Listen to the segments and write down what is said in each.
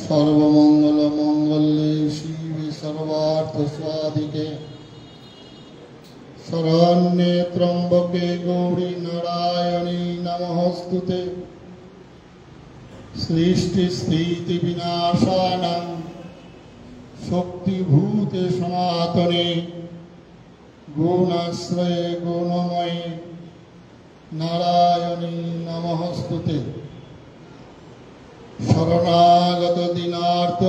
सर्वमंगल मंगल्ये शिवे सर्वार्थ स्वाधिके शरण्ये त्र्यंबके गौरी नारायणी नमोस्तुते। सृष्टि स्थिति विनाशानां शक्तिभूते सनातने गुणाश्रये गुणमये नारायणी नमोस्तुते। शरणागत दीनार्थ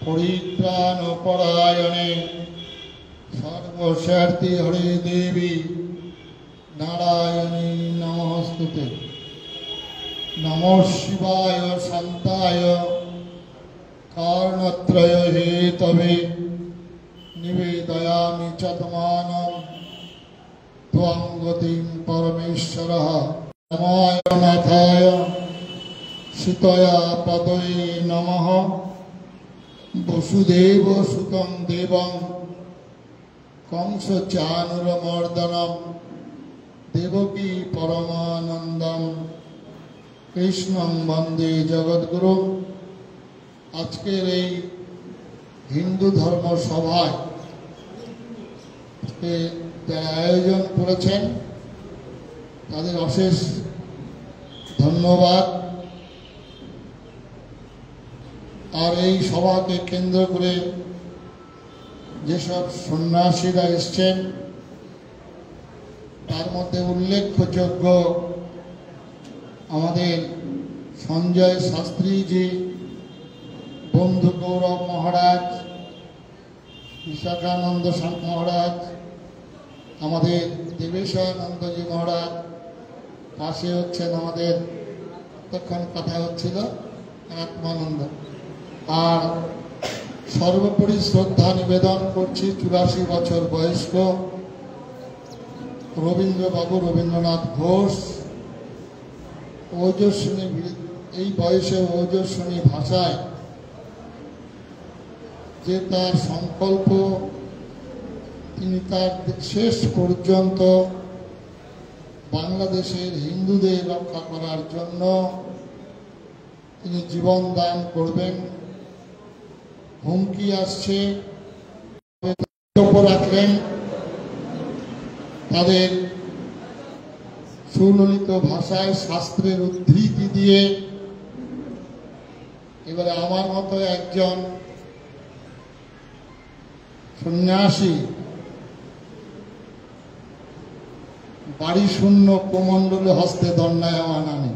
परित्राण परायणे सर्वस्वार्थी हरे देवी नारायणी नमोस्तुते। नमो शिवाय शांताय कारणत्रय हेतवे निवेदयामि चतमानं त्वं गतिं परमेश्वरः। नमाय नाथाय सीतया पदये नमः। वसुदेव सुतं देवं कंस चाणूरमर्दनं देवकी परमानंदं कृष्णं वंदे जगद्गुरु। आजकेर এই हिंदू धर्म सभाয় যারা আয়োজন করেছেন তাদের অশেষ ধন্যবাদ। আর এই সভাকে কেন্দ্র করে যেসব সন্ন্যাসীরা এসেছেন তার মধ্যে উল্লেখযোগ্য আমাদের সঞ্জয় শাস্ত্রীজি, বন্ধু গৌরব মহারাজ, বিশাখানন্দ মহারাজ, আমাদের দেবেশানন্দজি মহারাজ, পাশে হচ্ছেন আমাদের তখন কথা হচ্ছিল আত্মানন্দ। আর সর্বোপরি শ্রদ্ধা নিবেদন করছি 84 বছর বয়স্ক রবীন্দ্রবাবু রবীন্দ্রনাথ ঘোষ। ওজস্বিনী এই বয়সে ওজস্বিনী ভাষায় যে তার সংকল্প, তিনি তার শেষ পর্যন্ত বাংলাদেশের হিন্দুদের রক্ষা করার জন্য তিনি জীবন দান করবেন। হুমকি আসছে, রাখলেন তাদের সুললিত ভাষায় শাস্ত্রের উদ্ধৃতি দিয়ে। এবারে আমার মতো একজন সন্ন্যাসী বাড়ি শূন্য কমণ্ডল হস্তে দণ্ডায়মান আনি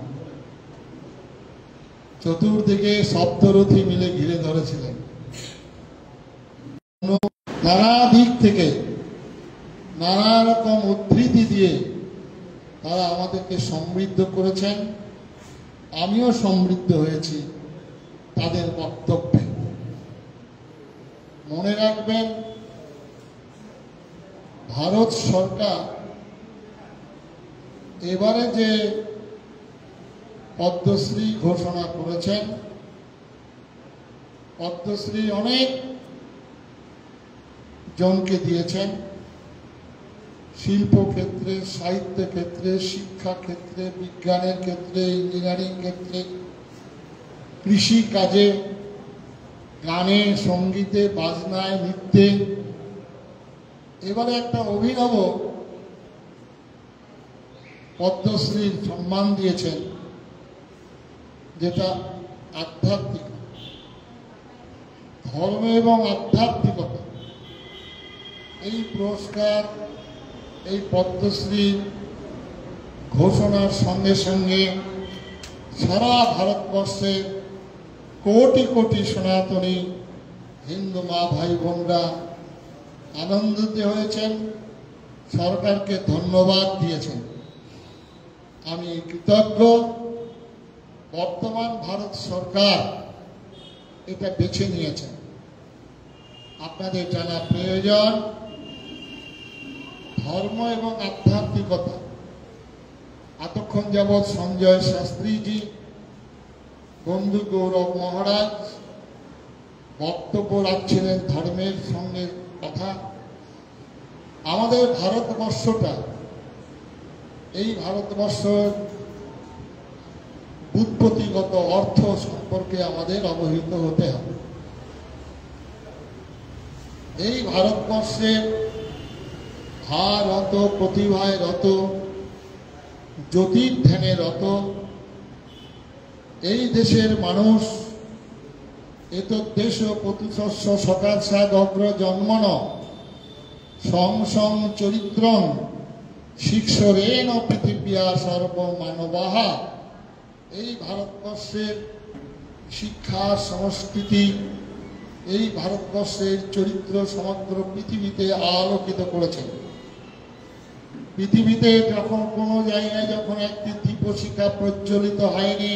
চতুর্দিকে সপ্তরথী মিলে ঘিরে ধরেছিলেন। নানা দিক থেকে নানা রকম উদ্ধৃতি দিয়ে তারা আমাদেরকে সমৃদ্ধ করেছেন। আমিও সমৃদ্ধ হয়েছি তাদের বক্তব্যে। মনে রাখবেন, ভারত সরকার এবারে যে পদ্মশ্রী ঘোষণা করেছেন, পদ্মশ্রী অনেক জনকে দিয়েছেন। শিল্প ক্ষেত্রে, সাহিত্য ক্ষেত্রে, শিক্ষা ক্ষেত্রে, বিজ্ঞানের ক্ষেত্রে, ইঞ্জিনিয়ারিং ক্ষেত্রে, কৃষি কাজে, গানে, সঙ্গীতে, বাজনায়, নৃত্যে। এবারে একটা অভিনব পদ্মশ্রীর সম্মান দিয়েছেন, যেটা আধ্যাত্মিক ধর্ম এবং আধ্যাত্মিকতা। এই পুরস্কার, এই পদ্মশ্রী ঘোষণার সঙ্গে সঙ্গে সারা ভারতবর্ষে কোটি কোটি সনাতনী হিন্দু মা ভাই বোনরা আনন্দিত হয়েছেন, সরকারকে ধন্যবাদ দিয়েছেন। আমি কৃতজ্ঞ। বর্তমান ভারত সরকার এটা বেছে নিয়েছেন। আপনাদের জানা প্রয়োজন, ধর্ম এবং আধ্যাত্মিকতা। এতক্ষণ যাবৎ সঞ্জয় শাস্ত্রীজি, বন্ধু গৌরব মহারাজ বক্তব্য রাখছিলেন ধর্মের সঙ্গে কথা। আমাদের ভারতবর্ষটা, এই ভারতবর্ষের উৎপত্তিগত অর্থ সম্পর্কে আমাদের অবহিত হতে হবে। এই ভারতবর্ষের হার রত, প্রতিভায় রত, জ্যোতির ধ্যানে রত এই দেশের মানুষ এতদ্দেশ প্রতিশস্য সকাশাদ অগ্র জন্মন সংসং চরিত্রং শিক্ষরেণ পৃথিবীয়া সর্বমানবাহা। এই ভারতবর্ষের শিক্ষা সংস্কৃতি, এই ভারতবর্ষের চরিত্র সমগ্র পৃথিবীতে আলোকিত করেছেন। পৃথিবীতে যখন কোনো জায়গায় যখন একটি দীপশিখা প্রজ্বলিত হয়নি,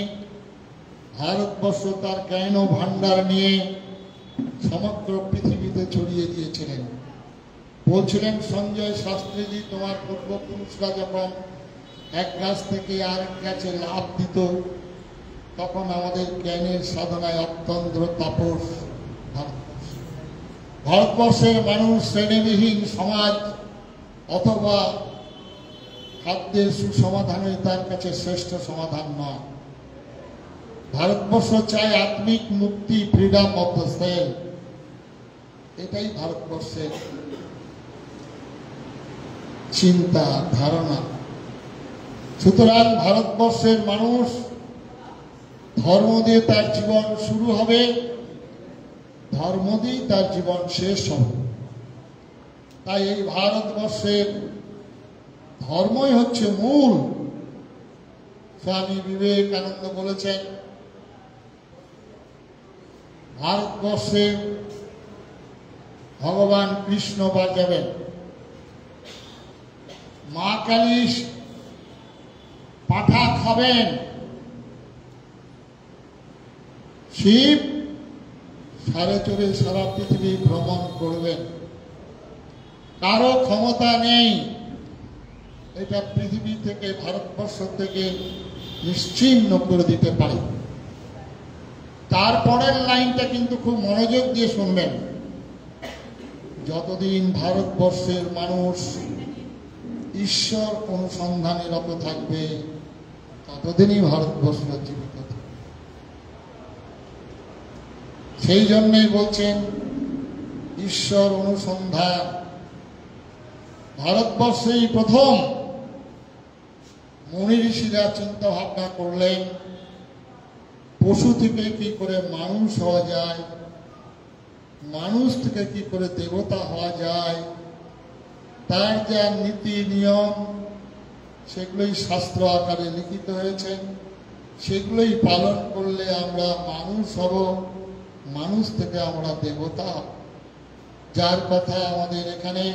ভারতবর্ষ তার জ্ঞান ভাণ্ডার নিয়ে সমগ্র পৃথিবীতে ছড়িয়ে দিয়েছিলেন। বলছিলেন সঞ্জয় শাস্ত্রীজি, তোমার পূর্বপুরুষরা যখন এক গাছ থেকে আরেক গাছে লাভ দিত, তখন আমাদের জ্ঞানের সাধনায় অত্যন্ত তাপস। ভারতবর্ষের মানুষ শ্রেণীবিহীন সমাজ অথবা খাদ্যের সুসমাধানই তার কাছে শ্রেষ্ঠ সমাধান নয়। ভারতবর্ষ চায় আত্মিক মুক্তি, ফ্রিডম অফ দ্য সেল। এটাই ভারতবর্ষের চিন্তা ধারণা। সুতরাং ভারতবর্ষের মানুষ ধর্ম দিয়ে তার জীবন শুরু হবে, ধর্ম দিয়ে তার জীবন শেষ হবে। তাই এই ভারতবর্ষের ধর্মই হচ্ছে মূল। স্বামী বিবেকানন্দ বলেছেন, ভারতবর্ষে ভগবান কৃষ্ণ বাজাবেন, মা কালী পাঠা খাবেন, শিব সাড়ে চড়ে সারা পৃথিবী ভ্রমণ করবেন। কারো ক্ষমতা নেই এটা পৃথিবী থেকে, ভারতবর্ষ থেকে নিশ্চিহ্ন করে দিতে পারে। তারপরের লাইনটা কিন্তু খুব মনোযোগ দিয়ে শুনবেন। যতদিন ভারতবর্ষের মানুষ ঈশ্বর অনুসন্ধানে রত থাকবে, ততদিনই ভারতবর্ষ জীবিত থাকবে। সেই জন্যই বলছেন ঈশ্বর অনুসন্ধান। ভারতবর্ষেই প্রথম মুনি ঋষিরা চিন্তা ভাবনা করলেন পশু থেকে কি করে মানুষ হওয়া যায়, মানুষ থেকে কি করে দেবতা হওয়া যায়। তার যা নীতি নিয়ম সেগুলোই শাস্ত্র আকারে লিখিত হয়েছে। সেগুলোই পালন করলে আমরা মানুষ হব, মানুষ থেকে আমরা দেবতা। যার কথা আমাদের এখানে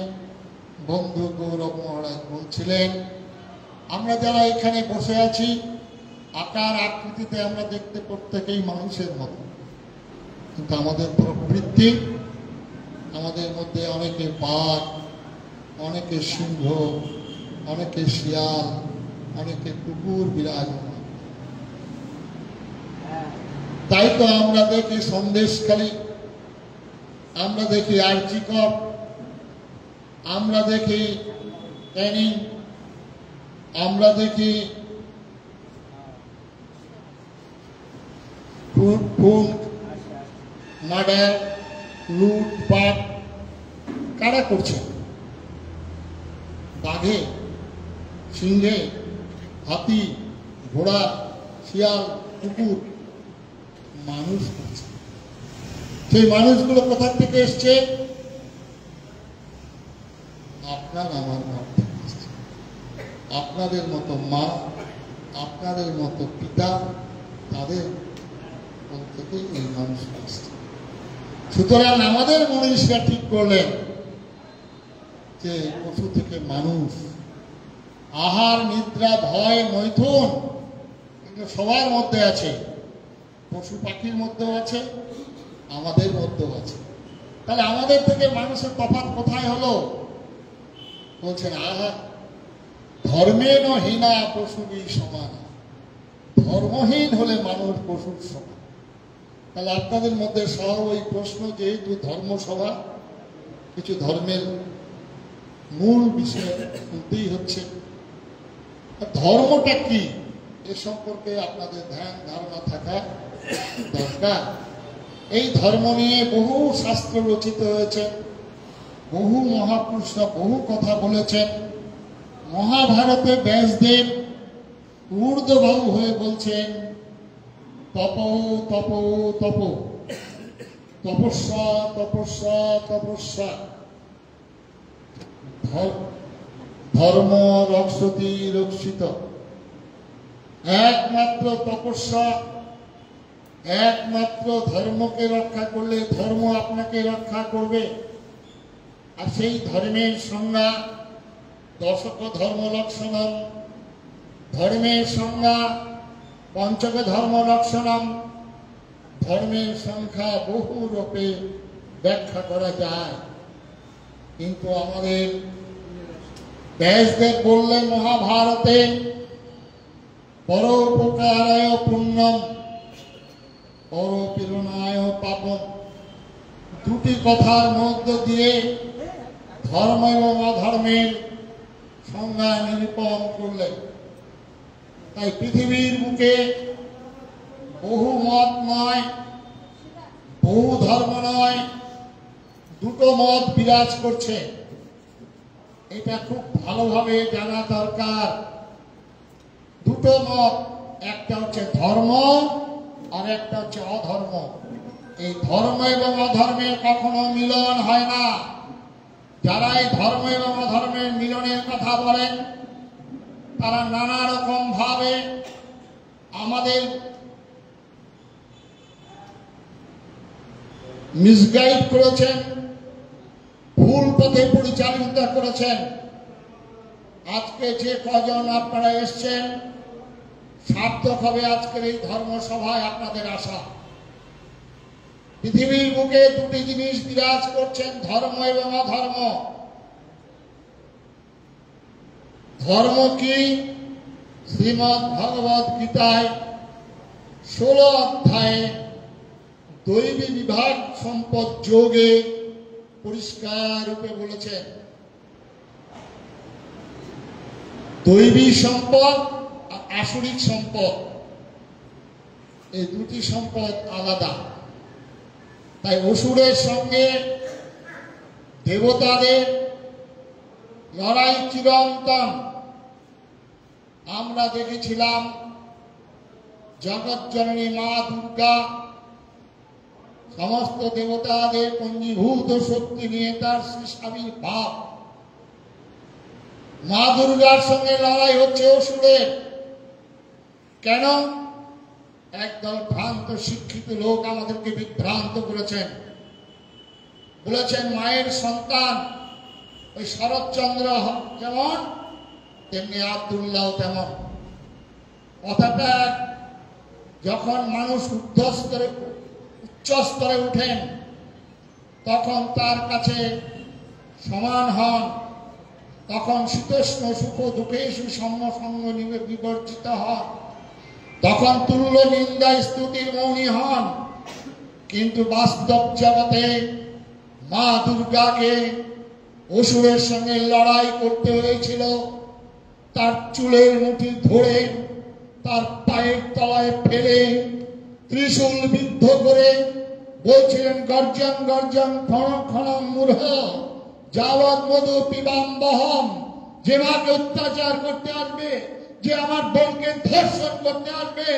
বন্ধু গৌরব মহারাজ বলছিলেন, আমরা যারা এখানে বসে আছি আকার আকৃতিতে আমরা দেখতে প্রত্যেকেই মানুষের মতো, কিন্তু আমাদের প্রবৃত্তি, আমাদের মধ্যে অনেকে বাঘ, অনেকে সিংহ, অনেকে শিয়াল, অনেকে কুকুর বিরাজমান। তাই তো আমরা দেখি সন্দেশখালী, আমরা দেখি আরজিকর, আমরা দেখি ক্যানিং, আমরা দেখি মার্ডার, লুটপাট কারা করছে? বাঘে, সিংহে, হাতি, ঘোড়া, শিয়াল, কুকুর, মানুষ করছে। সেই মানুষগুলো কোথা থেকে এসছে? আপনার আমার মধ্যে এসছে। আপনাদের মতো মা, আপনাদের মতো পিতা, তাদের থেকে এই মানুষ আসছে। সুতরাং আমাদের মনীষীরা ঠিক করলেন যে পশু থেকে মানুষ। আহার, নিদ্রা, ভয়, মৈথুন এগুলো সবার মধ্যে আছে। পশু পাখির মধ্যেও আছে, আমাদের মধ্যেও আছে। তাহলে আমাদের থেকে মানুষের তফাৎ কোথায় হলো? বলছেন আহা ধর্মেণ হীনা পশুবি সমান। ধর্মহীন হলে মানুষ পশুর সমান। তাহলে আপনাদের মধ্যে সহ ওই প্রশ্ন, যেহেতু ধর্মসভা, কিছু ধর্মের মূল বিষয় শুনতেই হচ্ছে। ধর্মটা কি এ সম্পর্কে আপনাদের ধ্যান ধারণা থাকা দরকার। এই ধর্ম নিয়ে বহু শাস্ত্র রচিত হয়েছে, বহু মহাপুরুষরা বহু কথা বলেছেন। মহাভারতে ব্যাসদেব ঊর্ধ্ববাহু হয়ে বলছেন তপ তপ তপ, তপস্যা তপস্যা তপস্যা, ধর্ম রক্ষতি রক্ষিত। একমাত্র তপস্যা, একমাত্র ধর্মকে রক্ষা করলে ধর্ম আপনাকে রক্ষা করবে। আর সেই ধর্মের সংজ্ঞা দশক ধর্ম লক্ষণম, ধর্মের সংজ্ঞা পঞ্চক ধর্ম লক্ষণম। ধর্মের সংখ্যা বহু রূপে ব্যাখ্যা করা যায়, কিন্তু আমাদের ব্যাসদেব বললেন মহাভারতে পরোপকারায় পুণ্যম পরপীড়নায় পাপম। দুটি কথার মধ্য দিয়ে ধর্ম এবং অধর্মের সংজ্ঞা নিরূপণ করলেন। তাই পৃথিবীর বুকে বহু মত নয়, বহু ধর্ম নয়, দুটো মত বিরাজ করছে। এটা খুব ভালোভাবে জানা দরকার। দুটো মত, একটা হচ্ছে ধর্ম আর একটা হচ্ছে অধর্ম। এই ধর্ম এবং অধর্মের কখনো মিলন হয় না। যারা এই ধর্ম এবং অধর্মের মিলনের কথা বলেন তারা নানা রকম ভাবে আমাদের মিসগাইড করেছেন, ভুল পথে পরিচালিত করেছেন। আজকে যে কজন আপনারা এসছেন সার্থক হবে আজকের এই ধর্মসভায় আপনাদের আশা। পৃথিবীর বুকে দুটি জিনিস বিরাজ করছেন, ধর্ম এবং অধর্ম। ধর্ম কি? শ্রীমদ্ ভগবদ গীতায় 16 অধ্যায়ে দৈবী বিভাগ সম্পদ যোগে পরিষ্কার রূপে বলেছেন দৈবী সম্পদ আর আসরিক সম্পদ, এই দুটি সম্পদ আলাদা। তাই অসুরের সঙ্গে দেবতাদের লড়াই চিরন্তন। আমরা দেখেছিলাম জগৎজননী মা দুর্গা সমস্ত দেবতাদের পঞ্জীভূত শক্তি নিয়ে তার শ্রী ভাব। মা দুর্গার সঙ্গে লড়াই হচ্ছে অসুরের। কেন? একদল ভ্রান্ত শিক্ষিত লোক আমাদেরকে বিভ্রান্ত করেছেন। বলেছেন মায়ের সন্তান ওই শরৎচন্দ্র যেমন তেমনি আব্দুল্লাহ তেমন। কথাটা যখন মানুষ উচ্চ স্তরে উঠেন তখন তার কাছে সমান হন, তখন শীতোষ্ণ সুখ দুঃখেষু সঙ্গ বিবর্জিত হন, তখন তুল্য নিন্দা স্তুতির মৌনী হন। কিন্তু বাস্তব জগতে মা দুর্গাকে অসুরের সঙ্গে লড়াই করতে হয়েছিল। তার চুলের মুঠি ধরে তার পায়ের তলায় ফেলে ত্রিশূল বিদ্ধ করে বলছিলেন গর্জন গর্জন ক্ষণ ক্ষণ মূঢ় যাবৎ মধু পিবাম বহম। যে মাকে অত্যাচার করতে আসবে, যে আমার বোনকে ধর্ষণ করতে আসবে,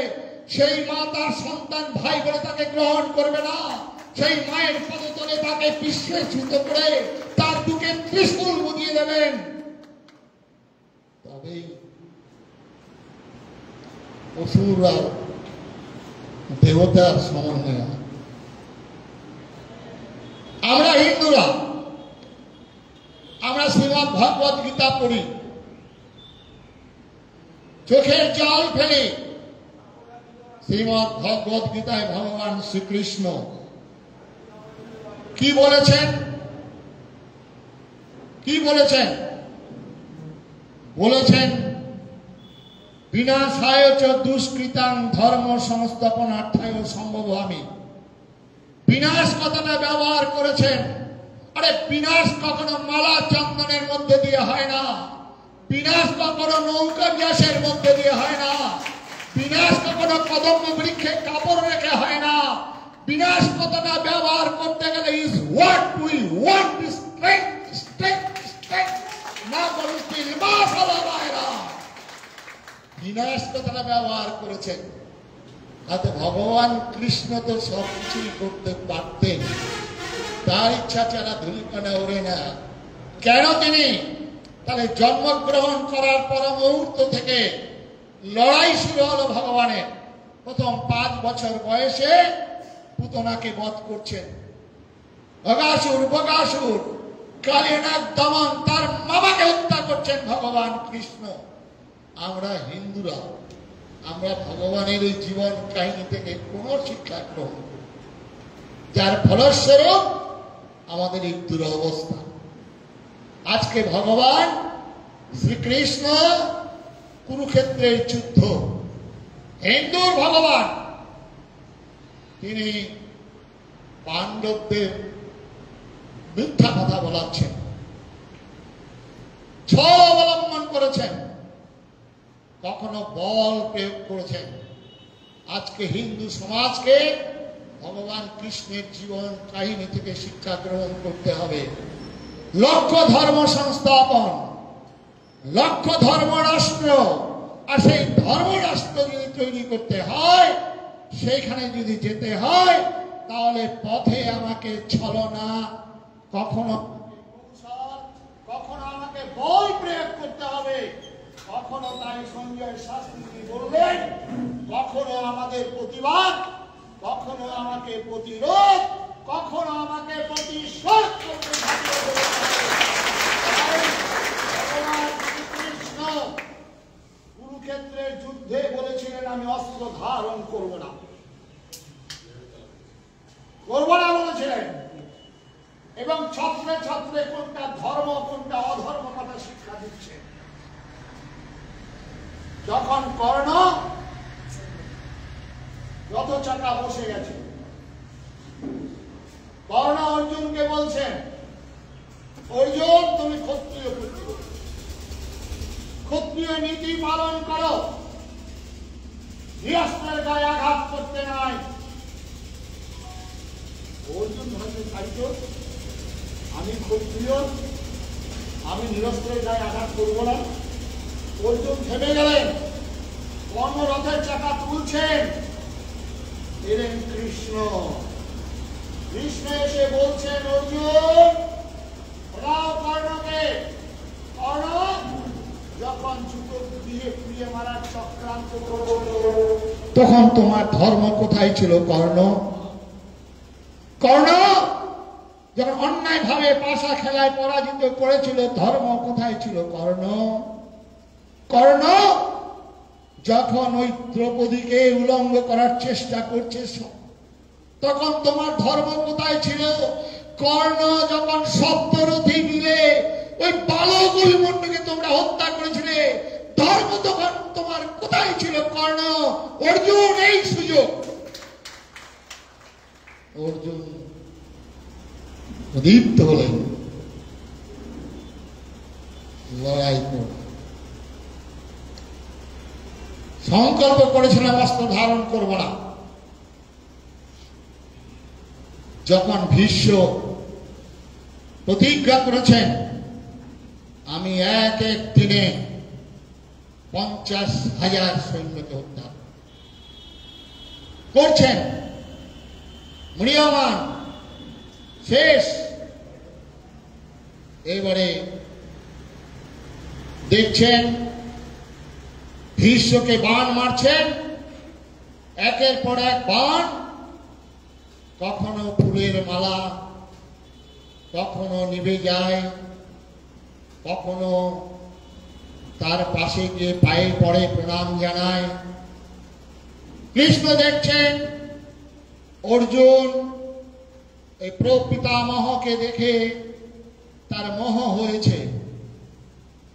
সেই মা তার সন্তান ভাই বলে তাকে গ্রহণ করবে না। সেই মায়ের পদতলে তাকে পিষে ছুতো করে তার বুকে ত্রিশূল বুঝিয়ে দেবেন। তবেই অসুর আর দেবতার সমন্বয়। আমরা হিন্দুরা আমরা শ্রীমদ্ ভগবদ গীতা পড়ি, চোখের জল ফেলে। শ্রীমদ্ ভগবদ গীতায় ভগবান শ্রীকৃষ্ণ কি বলেছেন? কি বলেছেন? বলেছেন বিনাশায় চ দুষ্কৃতাং ধর্ম সংস্থাপনার্থায় সম্ভবামি। বিনাশ কথাটা ব্যবহার করেছেন। আরে বিনাশ কখনো মালা চন্দনের মধ্যে দিয়ে হয় না, বিনাশ কখনো নৌকা গ্যাসের মধ্যে দিয়ে হয় না, বিনাশ কখনো কদম্ব বৃক্ষে কাপড় রেখে হয় না। বিনাশ কথাটা ব্যবহার করতে গেলে is what we want strength strength strength, না বলতে মাসালা বাইরা বিনাশ কথাটা ব্যবহার করেছেন। তাতে ভগবান কৃষ্ণ তো সব কিছুই করতে পারতেন, তার ইচ্ছা ছাড়া ধুলিকণা ওড়ে না। কেন তিনি তাহলে জন্মগ্রহণ করার পর মুহূর্ত থেকে লড়াই শুরু হলো ভগবানের। প্রথম 5 বছর বয়সে পুতনাকে বধ করছেন, বগাসুর কালিনাগ দমন, তার মামাকে হত্যা করছেন ভগবান কৃষ্ণ। আমরা হিন্দুরা আমরা ভগবানের এই জীবন কাহিনী থেকে কোনো শিক্ষা গ্রহণ করি, যার ফলস্বরূপ আমাদের এই দুরবস্থা। আজকে ভগবান শ্রীকৃষ্ণ কুরুক্ষেত্রের যুদ্ধ, হিন্দুর ভগবান তিনি পাণ্ডবদের মিথ্যা কথা বলাচ্ছেন, ছল অবলম্বন করেছেন, কখনো বল প্রয়োগ করেছেন। আজকে হিন্দু সমাজকে ভগবান কৃষ্ণের জীবন কাহিনী থেকে শিক্ষা গ্রহণ করতে হবে। লক্ষ্য ধর্ম সংস্থাপন, লক্ষ্য ধর্ম রাষ্ট্র, আর সেই ধর্ম রাষ্ট্র যদি তৈরি করতে হয়, সেইখানে যদি যেতে হয়, তাহলে পথে আমাকে ছলনা, কখনো কখনো আমাকে বল প্রয়োগ করতে হবে, কখনো তাই সঞ্জয় শাস্ত্রী বললেন, কখনো আমাদের প্রতিবাদ, কখনো আমাকে প্রতিরোধ, কখনো আমাকে প্রতিশোধ করতে হবে। ভগবান শ্রীকৃষ্ণ কুরুক্ষেত্রের যুদ্ধে বলেছিলেন আমি অস্ত্র ধারণ করব না, বলেছিলেন। এবং ছত্রে ছত্রে কোনটা ধর্ম কোনটা অধর্ম কথা শিক্ষা দিচ্ছে। যখন কর্ণ রথচাকা বসে গেছে, কর্ণ অর্জুনকে বলছেন, অর্জুন তুমি ক্ষত্রিয় পুত্র, ক্ষত্রিয় নীতি পালন করো, গৃহস্থের গায়ে আঘাত করতে নাই। অর্জুন ভাবছে তাই তো, আমি ক্ষত্রিয়, আমি নিরস্ত্রের গায়ে আঘাত করবো না। অর্জুন থেমে গেলেন, কর্ণ রথের চাকা তুলছেন, এলেন কৃষ্ণ। কৃষ্ণ এসে বলছেন, অর্জুন রাও কর্ণকে, কর্ণ যখন জুতো দিয়ে পুড়িয়ে মারার চক্রান্ত করছিল, তখন তোমার ধর্ম কোথায় ছিল কর্ণ? কর্ণ যখন অন্যায় ভাবে পাশা খেলায় পরাজিত করেছিল, ধর্ম কোথায় ছিল কর্ণ? কর্ণ যখন ওই দ্রৌপদীকে উলঙ্গ করার চেষ্টা করছে, তখন তোমার ধর্ম কোথায় ছিল? কর্ণ যখন সপ্তরথী মিলে ওই বালক অভিমন্যুকে তোমরা হত্যা করেছিলে, ধর্ম তখন তোমার কোথায় ছিল কর্ণ? অর্জুন এই সুযোগ, অর্জুন উদ্দীপ্ত হলেন, লড়াই করে সংকল্প করেছিলাম অস্ত্র ধারণ করব না। যখন ভীষ্ম প্রতিজ্ঞা করেছেন আমি এক এক দিনে 50,000 সৈন্যকে হত্যা করছেন, মূল্যবান শেষ। এবারে দেখছেন ভীষ্মকে বাণ মারছেন, একের পর এক বাণ, কখনো ফুলের মালা, কখনো নিভে যায়, কখনো তার পাশে গিয়ে পায়ে পড়ে প্রণাম জানায়। কৃষ্ণ দেখছেন অর্জুন এই প্রপিতামহকে দেখে তার মোহ হয়েছে,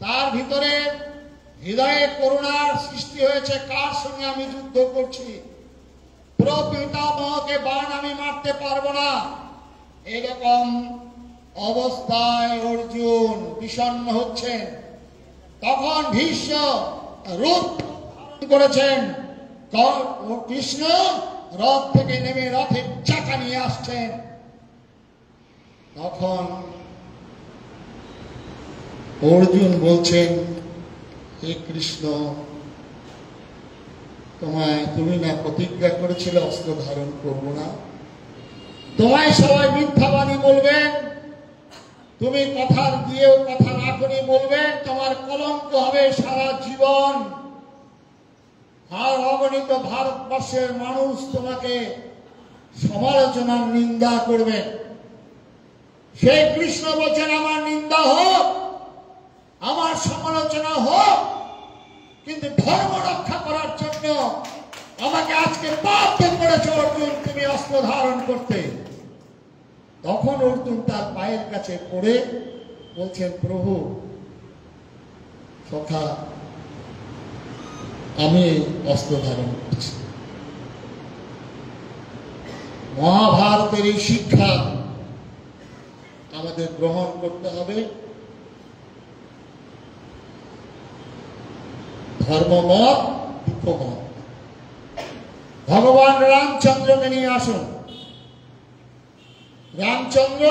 তার ভিতরে হৃদয়ে করুণার সৃষ্টি হয়েছে, কার সঙ্গে আমি যুদ্ধ করছি, প্রপিতামহকে বাণ আমি মারতে পারবো না, এরকম অবস্থায় অর্জুন বিষণ্ণ হচ্ছেন। তখন ভীষ্ম রূপ করেছেন। কৃষ্ণ রথ থেকে নেমে রথের চাকা নিয়ে আসছেন। তখন অর্জুন বলছেন, হে কৃষ্ণ, তুমি না প্রতিজ্ঞা করেছিলে অস্ত্র ধারণ করবো না? তোমায় সবাই মিথ্যাবাদী বলবেন, তুমি কথা দিয়েও কথা না করে বলবেন, তোমার কলঙ্ক হবে সারা জীবন। আর অগণিত ভারতবর্ষের মানুষ তোমাকে সমালোচনার নিন্দা করবে। সেই কৃষ্ণ বলছেন, আমার নিন্দা হোক, আমার সমালোচনা হোক, কিন্তু ধর্ম রক্ষা করার জন্য আমাকে আজকে বাধ্য করেছে অর্জুন তুমি অস্ত্র ধারণ করতে। তখন অর্জুন তার পায়ের কাছে পড়ে বলছেন, প্রভু সখা, আমি অস্ত্র ধারণ করছি। মহাভারতের এই শিক্ষা আমাদের গ্রহণ করতে হবে। ধর্মমত দুঃখমত। ভগবান রামচন্দ্রকে নিয়ে আসুন। রামচন্দ্র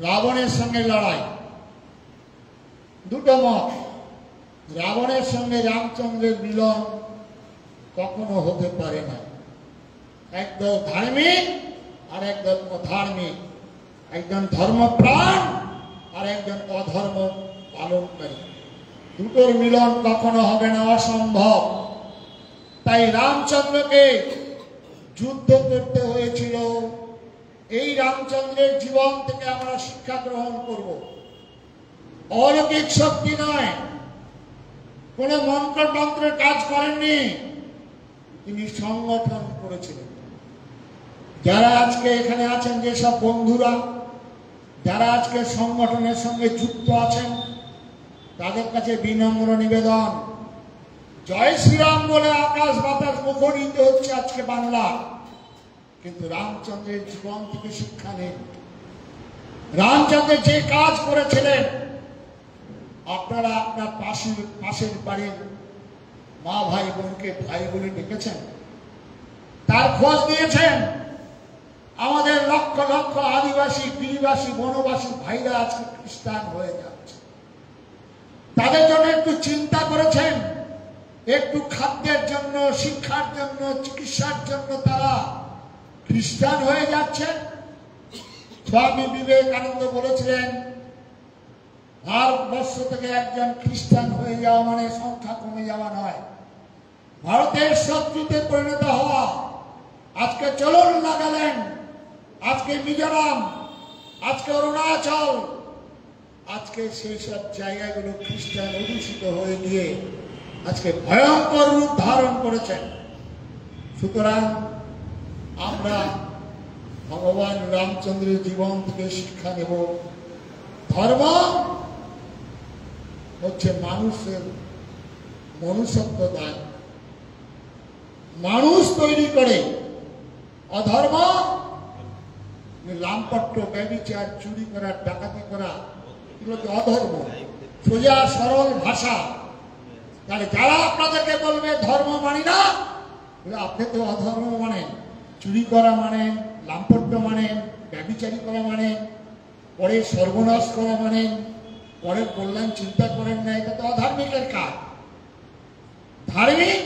রাবণের সঙ্গে লড়াই, দুটো মত। রাবণের সঙ্গে রামচন্দ্রের মিলন কখনো হতে পারে না। একদল ধার্মিক আর একদল অধার্মিক, একজন ধর্মপ্রাণ আর একজন অধর্ম পালনকারী, দুটোর মিলন কখনো হবে না, অসম্ভব। তাই রামচন্দ্রকে যুদ্ধ করতে হয়েছিল। এই রামচন্দ্রের জীবন থেকে আমরা শিক্ষা গ্রহণ করব। অলৌকিক শক্তি নয়, কোন মন্ত্রতন্ত্রের কাজ করেননি, তিনি সংগঠন করেছিলেন। যারা আজকে এখানে আছেন, যেসব বন্ধুরা যারা আজকে সংগঠনের সঙ্গে যুক্ত আছেন, তাদের কাছে বিনম্র নিবেদন, জয় শ্রীরাম বলে আকাশ বাতাস মুখরিত হচ্ছে আজকে বাংলা, কিন্তু রামচন্দ্রের জীবন থেকে শিক্ষা নেই। রামচন্দ্র যে কাজ করেছিলেন, আপনারা আপনার পাশের বাড়ির মা ভাই বোনকে ভাই বলে ডেকেছেন? তার খোঁজ নিয়েছেন? আমাদের লক্ষ লক্ষ আদিবাসী, গিরিবাসী, বনবাসী ভাইরা আজকে খ্রিস্টান হয়ে যাচ্ছে। তাদের জন্য একটু চিন্তা করেছেন? একটু খাদ্যের জন্য, শিক্ষার জন্য, চিকিৎসার জন্য তারা খ্রিস্টান হয়ে যাচ্ছে। স্বামী বিবেকানন্দ বলেছিলেন, ভারতবর্ষ থেকে একজন খ্রিস্টান হয়ে যাওয়া মানে সংখ্যা কমে যাওয়া নয়, ভারতের শত্রুতে পরিণত হওয়া। আজকে চলুন নাগাল্যান্ড, আজকে মিজোরাম, আজকে অরুণাচল, আজকে সেই সব জায়গাগুলো খ্রিস্টান অধ্যুষিত হয়ে গিয়ে আজকে ভয়ঙ্কর রূপ ধারণ করেছেন। সুতরাং আমরা ভগবান রামচন্দ্রের জীবন থেকে শিক্ষা নেব। ধর্ম হচ্ছে মানুষের মনুষ্যত্ব দান, মানুষ তৈরি করে। অধর্ম লাম্পট্য, ব্যভিচার, চুরি করা, ডাকাতি করা, এগুলো কি অধর্ম? সোজা সরল ভাষা। তাহলে যারা আপনাদেরকে বলবে ধর্ম মানি না, আপনি তো অধর্ম মানেন, চুরি করা মানেন, লাম্পট্য মানেন, ব্যভিচারী করা মানেন, পরে সর্বনাশ করা মানেন, পরের কল্যাণ চিন্তা করেন না, এটা তো অধার্মিকের কাজ। ধার্মিক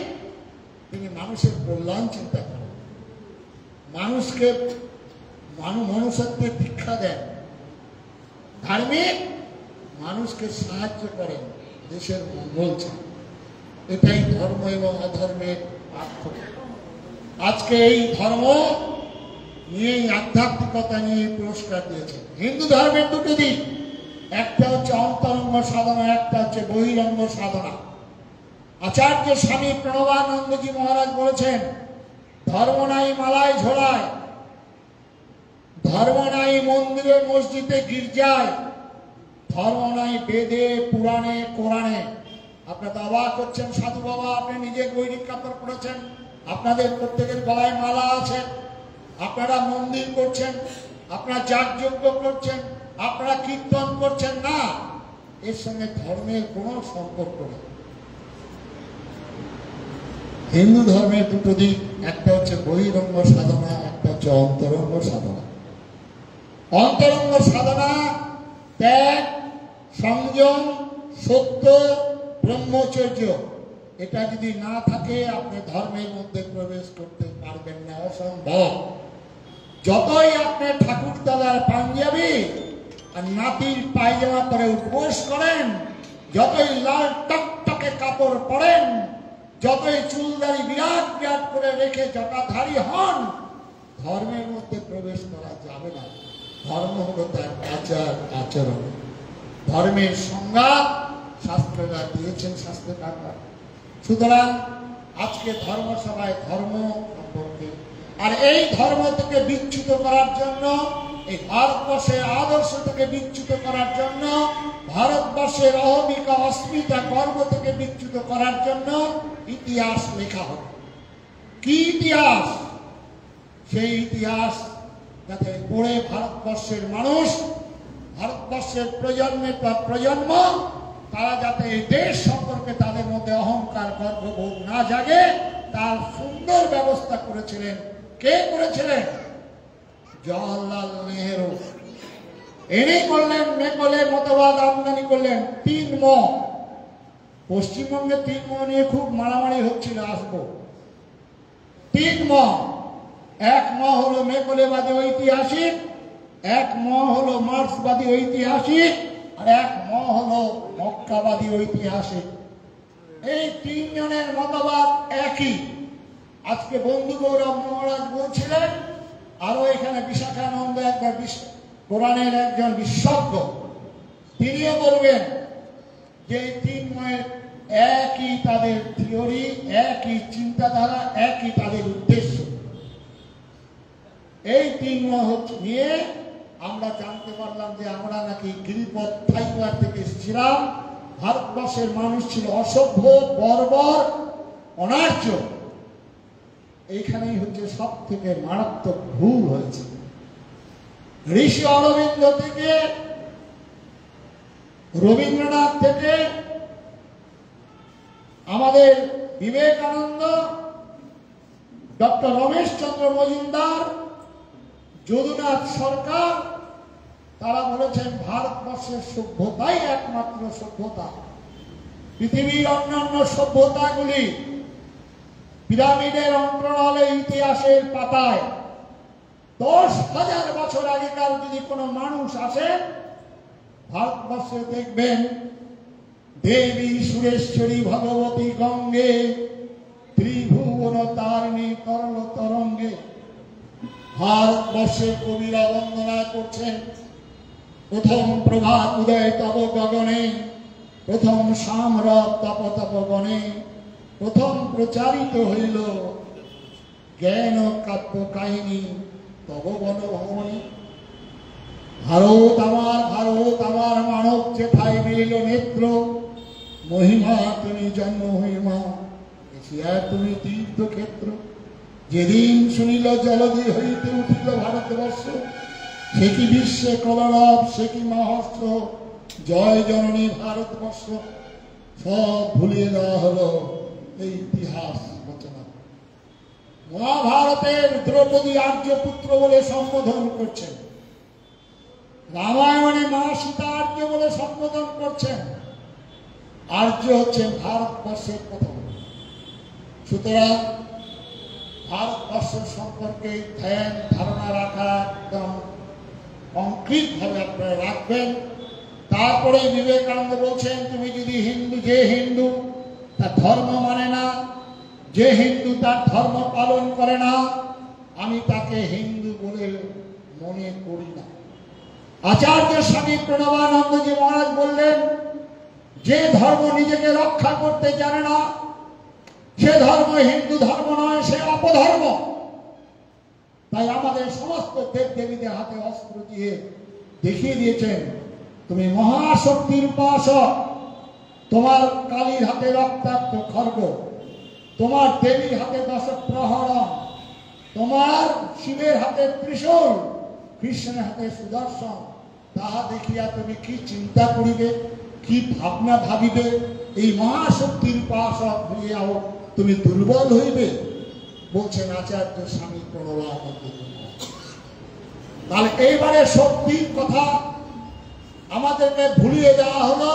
তিনি মানুষের কল্যাণ চিন্তা করেন, মানুষকে মনুষ্যত্বের দীক্ষা দেন। ধার্মিক মানুষকে সাহায্য করেন, দেশের মঙ্গল চান। এটাই ধর্ম এবং অধর্মের পার্থক্য। আজকে এই ধর্ম নিয়ে, আধ্যাত্মিকতা নিয়ে পুরস্কার দিয়েছে। হিন্দু ধর্মের দুটো দিক, একটা হচ্ছে অন্তরঙ্গ সাধনা, একটা হচ্ছে বহিরঙ্গ সাধনা। আচার্য স্বামী প্রণবানন্দজি মহারাজ বলেছেন, ধর্ম নাই মালায় ঝোলায়, ধর্ম নাই মন্দিরে মসজিদে গির্জায়, ধর্ম নাই বেদে পুরাণে কোরআনে। আপনারা তো অবাক করছেন, সাধু বাবা আপনি নিজে গৈরিক কাপড় পরেছেন, আপনাদের প্রত্যেকের গলায় মালা আছে, আপনারা মন্দির করছেন, আপনারা যাগযজ্ঞ করছেন, আপনারা কীর্তন করছেন, না, এর সঙ্গে ধর্মের কোনো সম্পর্ক নেই। হিন্দু ধর্মের দুটো দিক, একটা হচ্ছে বহিরঙ্গ সাধনা, একটা হচ্ছে অন্তরঙ্গ সাধনা। অন্তরঙ্গ সাধনা ত্যাগ, সংযম, সত্য, ব্রহ্মচর্য, এটা যদি না থাকে আপনি ধর্মের মধ্যে প্রবেশ করতে পারবেন না, অসম্ভব। যতই আপনি ঠাকুর দাদার পাঞ্জাবি আর নাতির পায়জামা পরে উপোস করেন, যতই লাল টকটকে কাপড় পরেন, যতই চুলদারি বিরাট বিরাট করে রেখে জটাধারী হন, ধর্মের মধ্যে প্রবেশ করা যাবে না। ধর্ম হলো তার আচার আচরণ। ধর্মের সংজ্ঞা শাস্ত্ররা দিয়েছেন, শাস্ত্রকাররা। সুতরাং আজকে ধর্মসভায় ধর্ম সম্পর্কে, আর এই ধর্ম থেকে বিচ্যুত করার জন্য, এই ভারতবর্ষের আদর্শ থেকে বিচ্যুত করার জন্য, ভারতবর্ষের অহমিকা অস্মিতা গর্ব থেকে বিচ্যুত করার জন্য ইতিহাস লেখা হবে। কি ইতিহাস? সেই ইতিহাস যাতে পড়ে ভারতবর্ষের মানুষ, ভারতবর্ষের প্রজন্মের পর প্রজন্ম, তারা যাতে এই দেশ সম্পর্কে তাদের মধ্যে অহংকার গর্ববোধ না জাগে, তার সুন্দর ব্যবস্থা করেছিলেন। কে করেছিলেন? জওয়াহরলাল নেহেরু। এনেই করলেন, মেকলে মতবাদ আমদানি করলেন। 3 ম। পশ্চিমবঙ্গে 3 ম নিয়ে খুব মারামারি হচ্ছিল, আসবো। 3 ম। 1 ম হলো মেকলেবাদী ঐতিহাসিক, 1 ম হলো মার্ক্সবাদী ঐতিহাসিক, আর 1 ম হলো মক্কাবাদী ঐতিহাসিক। এই 3 জনের মতবাদ একই। আজকে বন্ধু গৌরব মহারাজ বলছিলেন, আরো এখানে বিশাখানন্দ একবার কোরআনের একজন বিশেষজ্ঞ, তিনিও বলবেন যে 3 ময়ের একই তাদের থিওরি, একই চিন্তাধারা, একই তাদের উদ্দেশ্য। এই 3 ম নিয়ে আমরা জানতে পারলাম যে আমরা নাকি গিরিপথ থাইওয়ার থেকে এসেছিলাম। ভারতবর্ষের মানুষ ছিল অসভ্য, বর্বর, অনার্য। এইখানেই হচ্ছে সব থেকে মারাত্মক ভুল হয়েছে। ঋষি অরবিন্দ থেকে, রবীন্দ্রনাথ থেকে, আমাদের বিবেকানন্দ, ডক্টর রমেশ চন্দ্র মজুমদার, যদুনাথ সরকার, তারা বলেছেন ভারতবর্ষের সভ্যতাই একমাত্র সভ্যতা। পৃথিবীর অন্যান্য সভ্যতাগুলি পিরামিডের অন্তরালে ইতিহাসের পাতায় 10,000 বছর আগেকার যদি কোনো মানুষ আসেন, ভারতবর্ষে দেখবেন দেবী সুরেশ্বরী ভগবতী গঙ্গে, ত্রিভুবন তারিণী তরল তরঙ্গে। ভারতবর্ষের কবিরা বন্দনা করছেন, প্রথম প্রভাত উদয় তব গগনে, প্রথম সামরব তপ তপ বনে, প্রথম প্রচারিত হইল জ্ঞান কাব্য কাহিনী তব বনভবনে। ভারত আমার মানব যেথায় মিলিল নেত্র, মহিমা তুমি জন্ম মহিমা, এশিয়া তুমি তীর্থক্ষেত্র। যেদিন শুনিল জলধি হইতে উঠিল ভারতবর্ষ, সে কি বিশ্বে কলরব, সে কি মহর্ষ, জয় জননী ভারতবর্ষ। সব ভুলিয়ে দেওয়া হলো এই ইতিহাস রচনা। মহাভারতের দ্রৌপদী আর্যপুত্র বলে সম্বোধন করছেন, রামায়ণে মা সীতা আর্য বলে সম্বোধন করছেন। আর্য হচ্ছে ভারতবর্ষের প্রথম। সুতরাং ভারতবর্ষ সম্পর্কে ধ্যান ধারণা রাখা একদম কংক্রিট ভাবে আপনারা রাখবেন। তারপরে বিবেকানন্দ বলছেন, তুমি যদি হিন্দু, যে হিন্দু তার ধর্ম মানে না, যে হিন্দু তার ধর্ম পালন করে না, আমি তাকে হিন্দু বলে মনে করি না। আচার্য স্বামী প্রণবানন্দজি মহারাজ বললেন, যে ধর্ম নিজেকে রক্ষা করতে জানে না, সে ধর্ম হিন্দু ধর্ম নয়, সে অপধর্ম। তাই আমাদের সমস্ত দেব দেবীদের হাতে অস্ত্র দিয়ে দেখিয়ে দিয়েছেন, তুমি মহাশক্তির উপাসক, তোমার কালীর হাতে রক্তাক্ত খড়গ, তোমার দেবীর হাতে 10 প্রহরণ, তোমার শিবের হাতে ত্রিশূল, কৃষ্ণের হাতে সুদর্শন, তাহা দেখিয়া তুমি কি চিন্তা করিবে, কি ভাবনা ভাবিবে? এই মহাশক্তির উপাসক হইয়াও তুমি দুর্বল হইবে। বলছেন আচার্য স্বামী প্রণবানন্দ। তাহলে এইবারে শক্তির কথা আমাদেরকে ভুলিয়ে দেওয়া হলো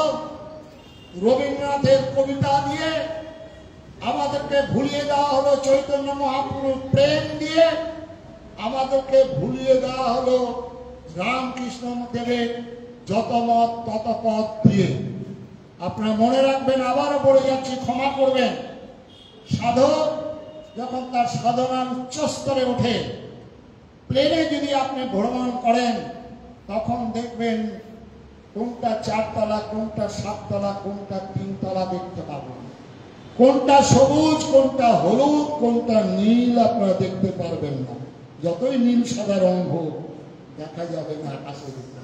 রবীন্দ্রনাথের কবিতা দিয়ে, আমাদেরকে ভুলিয়ে দেওয়া হলো চৈতন্য মহাপ্রভুর প্রেম দিয়ে, আমাদেরকে ভুলিয়ে দেওয়া হলো রামকৃষ্ণ দেবের যত মত তত পথ দিয়ে। আপনারা মনে রাখবেন, আবারও বলে যাচ্ছি, ক্ষমা করবেন, সাধক যখন তার সাধনার উচ্চস্তরে ওঠে, প্লেনে যদি আপনি ভ্রমণ করেন, তখন দেখবেন কোনটা 4 তলা, কোনটা 7 তলা, কোনটা 3 তলা দেখতে পাবেন, কোনটা সবুজ, কোনটা হলুদ, কোনটা নীল আপনারা দেখতে পারবেন না। যতই নীল সাদা রং হোক, দেখা যাবে না আকাশে উঠতে।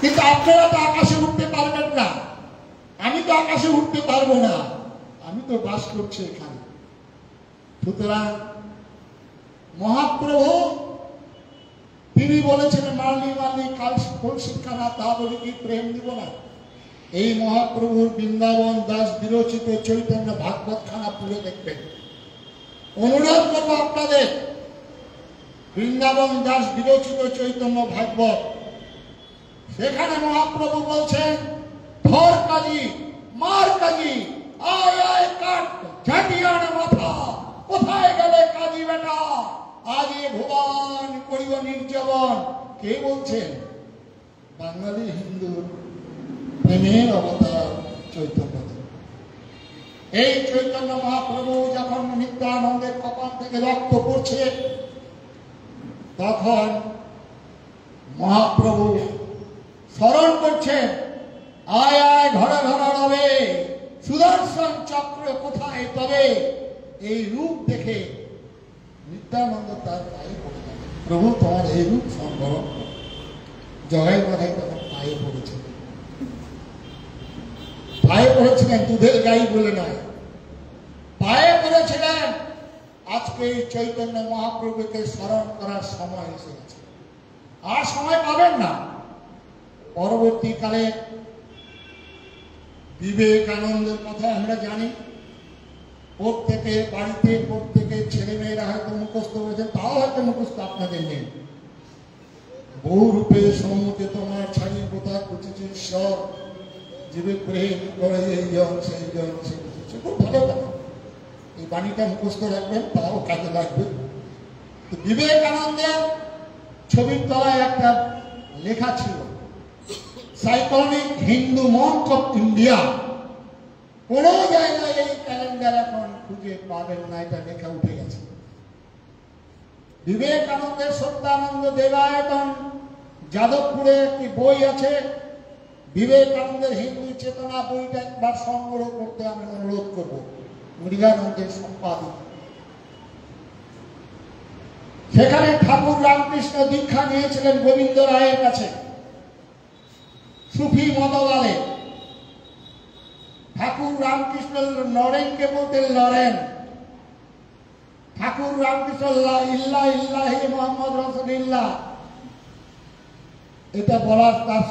কিন্তু আপনারা তো আকাশে উঠতে পারবেন না, আমি তো আকাশে উঠতে পারবো না, আমি তো বাস করছি এখানে। সুতরাং মহাপ্রভু তিনি বলেছেন, মারলি মারলি কাল শিক্ষা তা বলি কি প্রেম দিব না। এই মহাপ্রভুর বৃন্দাবন দাস বিরচিত চৈতন্য ভাগবত খানা পুরে দেখবেন। অনুরোধ করবো আপনাদের, বৃন্দাবন দাস বিরচিত চৈতন্য ভাগবত, সেখানে মহাপ্রভু বলছেন, ধর কাজী, মার কাজী, আয় আয় কাট ঝাঁটিয়ার মাথা, কোথায় গেলে কাজী বেটা, আজ এ ভুবন করিব নির্যাবন। কে বলছেন? বাঙালি হিন্দু প্রেমের অবতার চৈতন্য। এই চৈতন্য মহাপ্রভু যখন নিত্যানন্দের কপাল থেকে রক্ত পড়ছে, তখন মহাপ্রভু স্মরণ করছেন, আয় আয় ঘরে ঘরে রবে, সুদর্শন চক্র কোথায় তবে। এই রূপ দেখে নিত্যানন্দ তার পায়ে পড়ে যাবে, প্রভু তোমার এই রূপ সম্বরণ। জগাই মাথায় তখন পায়ে পড়েছে, পায়ে পড়েছিলেন, দুধের গাই বলে নয়, পায়ে পড়েছিলেন। আজকে এই চৈতন্য মহাপ্রভুকে স্মরণ করার সময় এসে গেছে, আর সময় পাবেন না। পরবর্তীকালে বিবেকানন্দের কথা আমরা জানি, প্রত্যেকে বাড়িতে প্রত্যেকে ছেলে মেয়েরা হয়তো মুখস্থ করেছেন, তাও হয়তো মুখস্থ আপনাদের নেই। বহু রূপে সম্মুখে তোমার ছাড়ি কোথা খুঁজেছে ঈশ্বর, জীবে প্রেম করে এই জন সেই জন, খুব ভালো কথা। এই বাণীটা মুখস্থ রাখবেন, তাও কাজে লাগবে। বিবেকানন্দের ছবির তলায় একটা লেখা ছিল, সাইকনিক হিন্দু মঙ্ক অফ ইন্ডিয়া। কোন জায়গায় এই ক্যালেন্ডার এখন খুঁজে পাবেন না, এটা লেখা উঠে গেছে। বিবেকানন্দের সত্যানন্দ দেবায়তন যাদবপুরে একটি বই আছে, বিবেকানন্দের হিন্দু চেতনা, বইটা একবার সংগ্রহ করতে আমি অনুরোধ করবো। মৃগানন্দের সম্পাদিত, সেখানে ঠাকুর রামকৃষ্ণ দীক্ষা নিয়েছিলেন গোবিন্দ রায়ের কাছে, সুফি মতবাদে। ঠাকুর রামকৃষ্ণ নরেনকে বলতেন লরেন, ঠাকুর রামকৃষ্ণ ইল্লাহ ইল্লাহি মোহাম্মদ রাসূলুল্লাহ, এটা বলার তার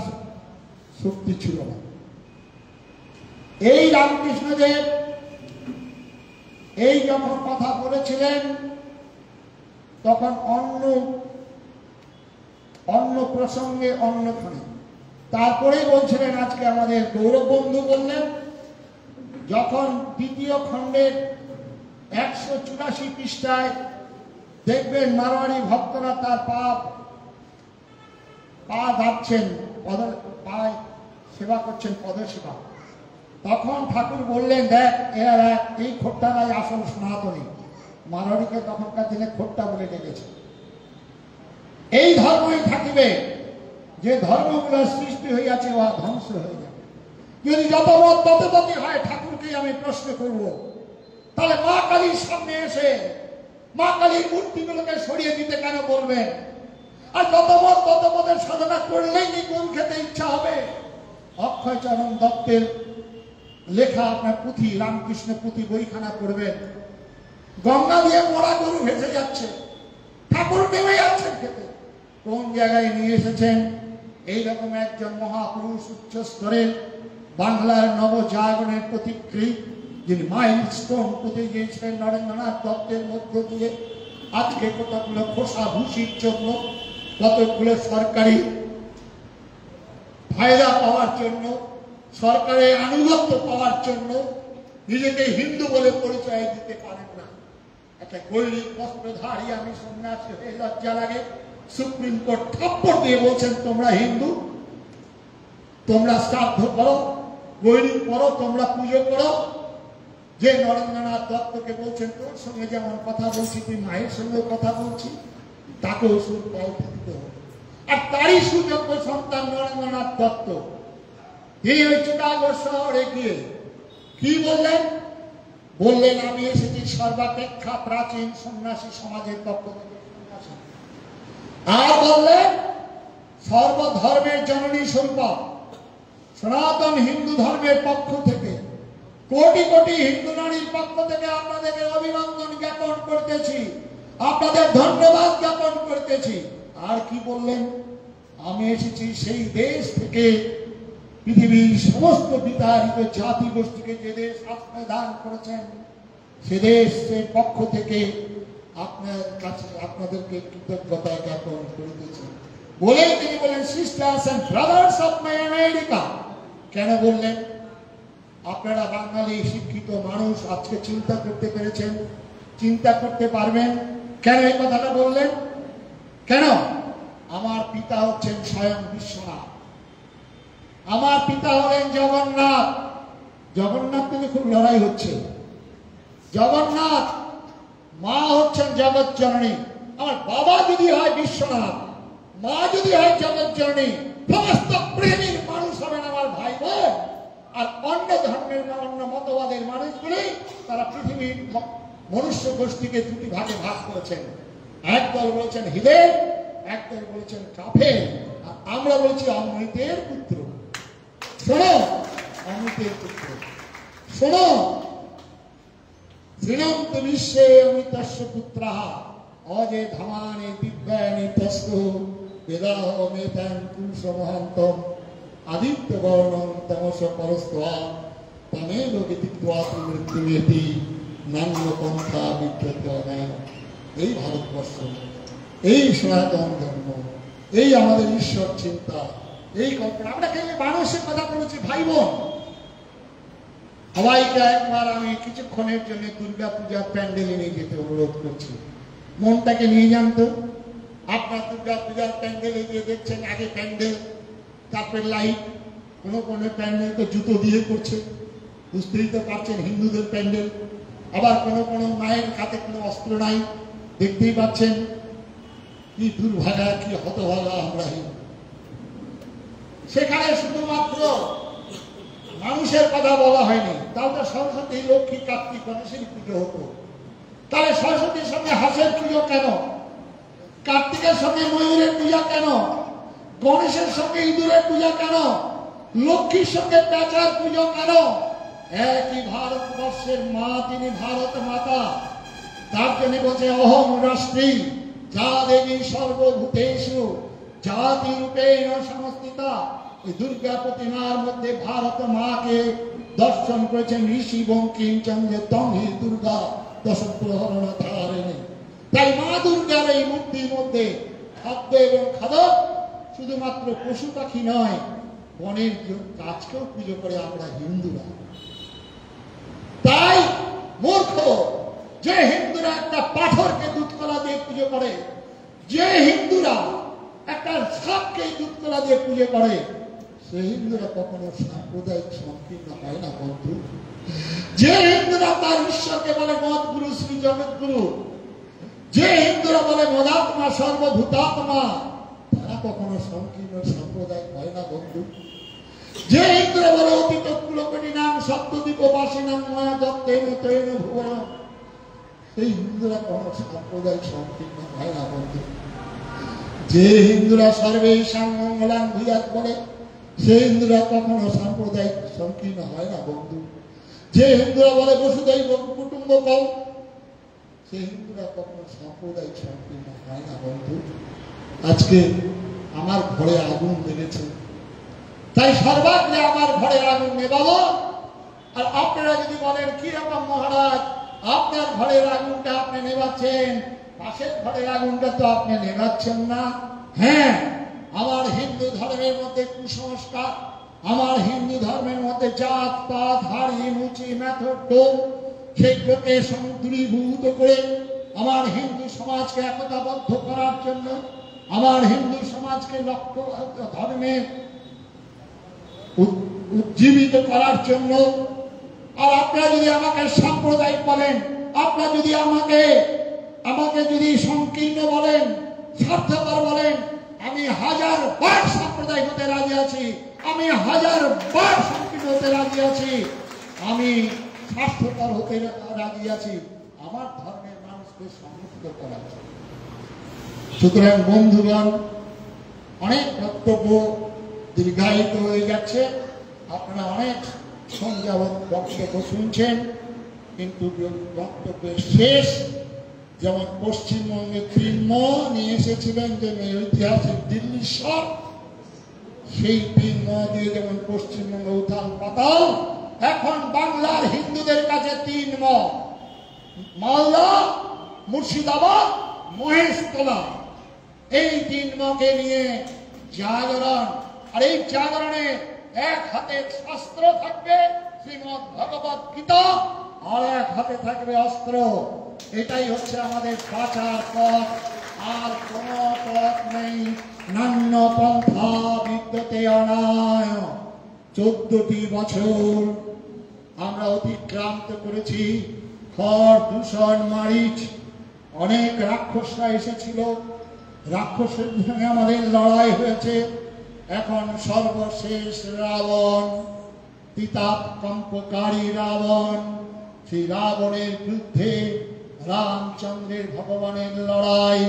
শক্তি ছিল না। এই রামকৃষ্ণদেব এই যখন কথা বলেছিলেন, তখন অন্য প্রসঙ্গে অন্যখানে, তারপরেই বলছিলেন, আজকে আমাদের গৌরব বন্ধু বললেন, যখন দ্বিতীয় খণ্ডের 184 পৃষ্ঠায় দেখবেন মারোয়ারি ভক্তরা তার পা ধাপছেন, পায় সেবা করছেন, পদসেবা। তখন ঠাকুর বললেন, দেখ এরা এই খোট্টারাই আসল সনাতনী। মারোয়ারিকে তখনকার দিনে খোট্টা বলে ডেকেছে। এই ধর্মই থাকিবে, যে ধর্মগুলো সৃষ্টি হইয়াছে ও ধ্বংস হয়ে যাবে। যদি যত মত ততপতি হয়, ঠাকুরকে আমি প্রশ্ন করব, তাহলে মা কালীর সামনে এসে মা কালীর মূর্তিগুলোকে সরিয়ে দিতে কেন বলবেন? আর যত মত ততপদের সাধনা করলেই কি গুণ খেতে ইচ্ছা হবে? অক্ষয়চরণ দত্তের লেখা আপনার পুঁথি, রামকৃষ্ণ পুঁথি বইখানা পড়বেন, গঙ্গা দিয়ে মরা গরু ভেসে যাচ্ছে, ঠাকুর নেমে যাচ্ছেন খেতে। কোন জায়গায় নিয়ে এসেছেন এইরকম একজন মহাপুরুষ, উচ্চ স্তরের বাংলার নবজাগরণের প্রতিকৃত, যিনি মাইলস্টোন পুঁতে গিয়েছিলেন নরেন্দ্রনাথ দত্তের মধ্য দিয়ে। আজকে কতগুলো খোসা ভুষির জন্য, কতগুলো সরকারি ফায়দা পাওয়ার জন্য, সরকারের আনুগত্য পাওয়ার জন্য নিজেকে হিন্দু বলে পরিচয় দিতে পারেন না। একটা গৈরিক বস্ত্রধারী আমি সন্ন্যাসী হয়ে লজ্জা লাগে। সুপ্রিম কোর্ট থাপ্পড় দিয়ে বলছেন তোমরা হিন্দু, তোমরা শ্রাদ্ধ করো, গৈরিক করো, তোমরা পুজো করো। যে নরেন্দ্রনাথ দত্তকে বলছেন তোর সঙ্গে যেমন কথা বলছি তুই মায়ের সঙ্গে কথা বলছি, তাকেও সুর পাল্টে দিতে হবে। আর তারই সুযোগ্য সন্তান নরেন্দ্রনাথ দত্ত, তিনি ওই চিকাগো শহরে গিয়ে কি বললেন? বললেন আমি এসেছি সর্বাপেক্ষা প্রাচীন সন্ন্যাসী সমাজের পক্ষ থেকে। আর বললেন সর্বধর্মের জননী স্বরূপা সনাতন হিন্দু ধর্মের পক্ষ থেকে, কোটি কোটি হিন্দু নারীর পক্ষ থেকে আপনাদেরকে অভিনন্দন জ্ঞাপন করতেছি, আপনাদের ধন্যবাদ জ্ঞাপন করতেছি। আর কি বললেন? আমি এসেছি সেই দেশ থেকে, পৃথিবীর সমস্ত বিতাড়িত জাতি গোষ্ঠীকে যে দেশ আশ্রয় দান করেছেন, সে দেশের পক্ষ থেকে আপনার কাছে আপনাদেরকে কৃতজ্ঞতা জ্ঞাপন করিতেছি বলে তিনি বলেন sisters and brothers of my America. কেন বললেন? আপনারা বাঙালি শিক্ষিত মানুষ আজকে চিন্তা করতে পেরেছেন, চিন্তা করতে পারবেন কেন এই কথাটা বললেন? কেন? আমার পিতা হচ্ছেন স্বয়ং বিশ্বনাথ, আমার পিতা হলেন জগন্নাথ। জগন্নাথ থেকে খুব লড়াই হচ্ছে। জগন্নাথ, মা হচ্ছেন জগৎ জননী। আমার বাবা যদি হয় বিশ্বনাথ, মা যদি হয় জগৎ জননী, সমস্ত প্রেমীর মানুষ হবেন আমার ভাই বোন। আর অন্য ধর্মের অন্য মতবাদের মানুষগুলি তারা পৃথিবীর মনুষ্য গোষ্ঠীকে দুটি ভাগে ভাগ করেছেন। একদল বলেছেন হিদের, একদল বলেছেন কাফের, আর আমরা বলছি অমৃতের পুত্র। শোনো, অমৃতের পুত্র শোনো, শ্রীনন্ত বিশ্বে অমৃতস্য পুত্রাহ অজে ধামানে দিব্যানি তস্তু বেদাহ মেতান পুরুষ মহান্তম আদিত্য বর্ণম তমস পরস্ত্বা তমেব গতিত্বা মৃত্যুমেতি নান্য পন্থা বিদ্যত নেয়। এই ভারতবর্ষ, এই সনাতন ধর্ম, এই আমাদের ঈশ্বর চিন্তা, এই কল্পনা। আমরা কিন্তু মানুষের কথা বলেছি ভাই বোন। সবাইকে একবার আমি কিছুক্ষণের জন্য দুর্গা পূজার প্যান্ডেলে নিয়ে যেতে অনুরোধ করছি। মনটাকে নিয়ে যান তো। আপনার দুর্গা পূজার প্যান্ডেলে গিয়ে দেখছেন আগে প্যান্ডেল, তারপরে লাইট, কোনো কোনো প্যান্ডেল তো জুতো দিয়ে করছে, বুঝতেই তো পারছেন হিন্দুদের প্যান্ডেল। আবার কোনো কোনো মায়ের হাতে কোনো অস্ত্র নাই, দেখতেই পাচ্ছেন। কি দুর্ভাগা, কি হতভাগা আমরা হিন্দু। সেখানে শুধুমাত্র মানুষের কথা বলা হয়নি। তাহলে সরস্বতী, লক্ষ্মী, কার্তিক, গণেশের পুজো হতো। তাহলে সরস্বতীর সঙ্গে হাঁসের পুজো কেন? কার্তিকের সঙ্গে ময়ূরের পূজা কেন? গণেশের সঙ্গে ইঁদুরের পূজা কেন? লক্ষ্মীর সঙ্গে প্যাঁচার পুজো কেন? একই ভারতবর্ষের মা, তিনি ভারত মাতা। তার জন্য বলছে অহম রাষ্ট্রী যা দেবী সর্বভূতেষু জাতি রূপেণ সংস্থিতা। এই দুর্গা প্রতিমার মধ্যে ভারত মাকে দর্শন করেছেন ঋষি বঙ্কিমচন্দ্র তংহি দুর্গা দশপ্রহরণ ধারিণী। তাই মা দুর্গার এই মূর্তির মধ্যে খাদ্য এবং খাদক শুধুমাত্র পশু পাখি নয়, বনের গাছকেও পুজো করে আমরা হিন্দুরা। তাই মূর্খ যে হিন্দুরা একটা পাথরকে দুধকলা দিয়ে পুজো করে, যে হিন্দুরা একটা সাপকে দুধকলা দিয়ে পুজো করে, সে হিন্দুরা কখনো সাম্প্রদায়িক সংকীর্ণ হয় না বন্ধু। যে হিন্দুরা তার ঈশ্বরকে বলে মদ গুরু, শ্রী জগৎগুরু, যে হিন্দুরা বলে মদাত্মা সর্বভূতাত্মা, তারা কখনো সংকীর্ণ সাম্প্রদায়িক হয় না বন্ধু। যে হিন্দুরা বলে অতীত কুলকটি নাম সপ্তদ্বীপ বাসী নাম মায়া দত্তেন তৈন ভুবন, সেই হিন্দুরা কখনো সাম্প্রদায়িক সংকীর্ণ হয় না বন্ধু। যে হিন্দুরা সর্বেশাং মঙ্গলাং ভূয়াৎ বলে, সেই হিন্দুরা কখনো সাম্প্রদায়িক সংকীর্ণ হয় না বন্ধু। যে হিন্দুরা বলে বসুধৈব কুটুম্বকম, সে হিন্দুরা কখনো সাম্প্রদায়িক সংকীর্ণ হয় না বন্ধু। আজকে আমার ঘরে আগুন লেগেছে, তাই সর্বাগ্রে আমার ঘরে আগুন নেবাবো। আর আপনারা যদি বলেন কি রকম মহারাজ, আপনার ঘরের আগুনটা আপনি নেবাচ্ছেন, পাশের ঘরের আগুনটা তো আপনি নেবাচ্ছেন না। হ্যাঁ, আমার হিন্দু ধর্মের মধ্যে কুসংস্কার, আমার হিন্দু ধর্মের মধ্যে জাত পাত হাড়ি মুচি মেথড সেগুলোকে সমুদ্রীভূত করে আমার হিন্দু সমাজকে একতাবদ্ধ করার জন্য, আমার হিন্দু সমাজকে লক্ষ্য ধর্মে উজ্জীবিত করার জন্য। আর আপনারা যদি আমাকে সাম্প্রদায়িক বলেন, আপনারা যদি আমাকে যদি সংকীর্ণ বলেন, স্বার্থপর বলেন, আমি 1000 বার সাম্প্রদায়িক হতে রাজি আছি, আমি 1000 বার সংকীর্ণ হতে রাজি আছি, আমি স্বার্থপর হতে রাজি আছি আমার ধর্মের মানুষকে সমৃদ্ধ করার জন্য। সুতরাং বন্ধুগণ, অনেক বক্তব্য দীর্ঘায়িত হয়ে যাচ্ছে, আপনারা অনেক সংযাবত বক্তব্য শুনছেন, কিন্তু বক্তব্যের শেষ যেমন পশ্চিমবঙ্গে তৃণম নিয়ে এসেছিলেন যে ঐতিহাসিক দিল্লি শহর, সেই তৃণম দিয়ে যেমন পশ্চিমবঙ্গে উথাল পাতাল, এখন বাংলার হিন্দুদের কাছে 3 ম: মালদা, মুর্শিদাবাদ, মহেশতলা। এই 3 মকে নিয়ে জাগরণ। আর এই জাগরণে এক হাতে শাস্ত্র থাকবে শ্রীমদ ভগবত গীতা, আর এক হাতে থাকবে অস্ত্র। এটাই হচ্ছে আমাদের বাঁচার পথ, আর কোন পথ নেই। নান্য পন্থা বিদ্যতে অনায়। 14টি বছর আমরা অতিক্রান্ত করেছি। খড়, দূষণ, মারিচ, অনেক রাক্ষসরা এসেছিল, রাক্ষসের সঙ্গে আমাদের লড়াই হয়েছে। এখন সর্বশেষ রাবণ, তিতাপ কম্পকারী রাবণ, সেই রাবণের বিরুদ্ধে রামচন্দ্রের ভগবানের লড়াই।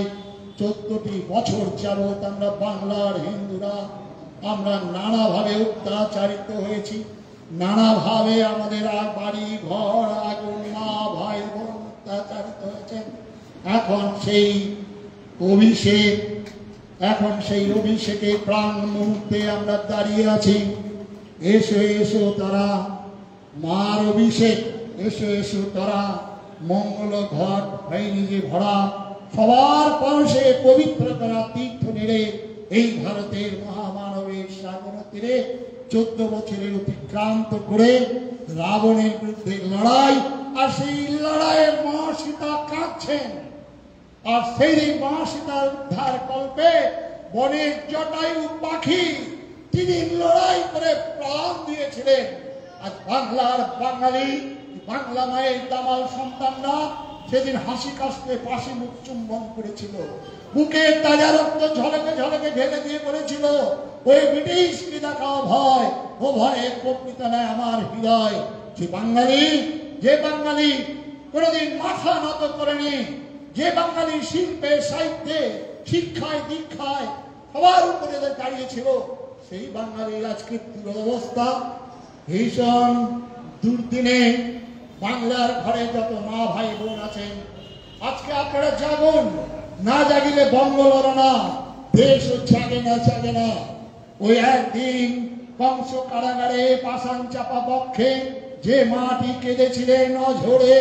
14টি বছর যাবৎ আমরা বাংলার হিন্দুরা আমরা নানাভাবে অত্যাচারিত হয়েছি, নানাভাবে আমাদের বাড়ি ঘর আগুন, মা ভাই বোন অত্যাচারিত হয়েছেন। এখন সেই অভিষেকে প্রাণ মুহূর্তে আমরা দাঁড়িয়ে আছি। এসো এসো তারা মার অভিষেক, এসো এসো তারা মঙ্গল ঘট হয়নি যে ভরা, সবার পরশে পবিত্র করা তীর্থ নেড়ে এই ভারতের মহামানবের সাগর তীরে 14 বছরের অতিক্রান্ত করে রাবণের বিরুদ্ধে লড়াই। আর সেই লড়াইয়ে মা সীতা কাঁদছেন, আর সেই মা সীতার উদ্ধার কল্পে বনের জটায়ু পাখি তিনি লড়াই করে প্রাণ দিয়েছিলেন। আজ বাংলার বাঙালি, বাংলা মায়ের দামাল সন্তানরা সেদিন হাসি কাশতে পাশে মুখ চুম্বন করেছিল, বুকের তাজা রক্ত ঝলকে ঝলকে ঢেলে দিয়ে বলেছিল, ওই ব্রিটিশকে দেখাও ভয়, ও ভয়ে কম্পিত নয় আমার হৃদয়। সে বাঙালি, যে বাঙালি কোনোদিন মাথা নত করেনি, যে বাঙালি শিল্পে সাহিত্যে শিক্ষায় দীক্ষায় সবার উপরে দাঁড়িয়েছিল, সেই বাঙালির আজকে দুরবস্থা। ভীষণ দুর্দিনে বাংলার ঘরে যত মা ভাই বোন আছেন, আজকে আপনারা জাগুন, না জাগিলে বঙ্গ লড়ো না, দেশ জাগে না। ওই একদিন কংস কারাগারে পাষাণ চাপা বক্ষে যে মাটি কেঁদেছিলেন অঝরে,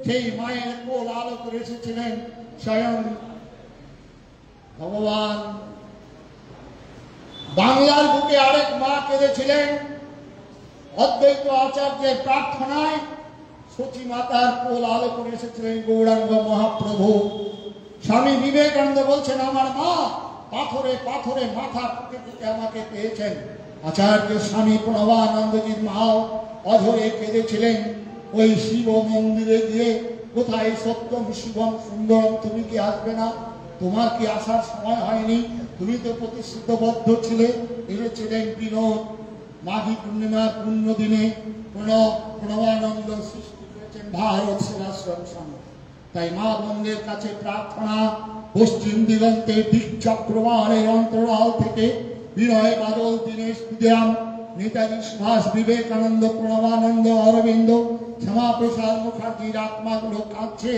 সেই মায়ের কোল আলো করে এসেছিলেন স্বয়ং ভগবান। বাংলার বুকে আরেক মা কেঁদেছিলেন অদ্বৈত আচার্যের প্রার্থনায়, সচী মাতার কোল আলো করে এসেছিলেন গৌরাঙ্গ মহাপ্রভু। স্বামী বিবেকানন্দ বলছেন, আমার মা পাথরে পাথরে মাথা ফুটে ফুটে আমাকে পেয়েছেন। আচার্য স্বামী প্রণবানন্দজির মাও অঝরে কেঁদেছিলেন ওই শিব মন্দিরে গিয়ে, কোথায় সত্যম শিবম সুন্দরম, তুমি কি আসবে না? তোমার কি আসার সময় হয়নি? তুমি তো প্রতিশ্রুতবদ্ধ ছিলে। এসেছিলেন বিনোদ। মাঘী পূর্ণিমার পুণ্য দিনে প্রণবানন্দ সৃষ্টি করেছেন ভারত সেবাশ্রম সংঘ। তাই মা বঙ্গের কাছে প্রার্থনা, পশ্চিম দিগন্তে দিক চক্রবালের অন্তরাল থেকে বিনয় বাদল, দীনেশ উদয়াম, নেতাজি সুভাষ, বিবেকানন্দ, প্রণবানন্দ, অরবিন্দ, শ্যামাপ্রসাদ মুখার্জির আত্মাগুলো কাঁদছে।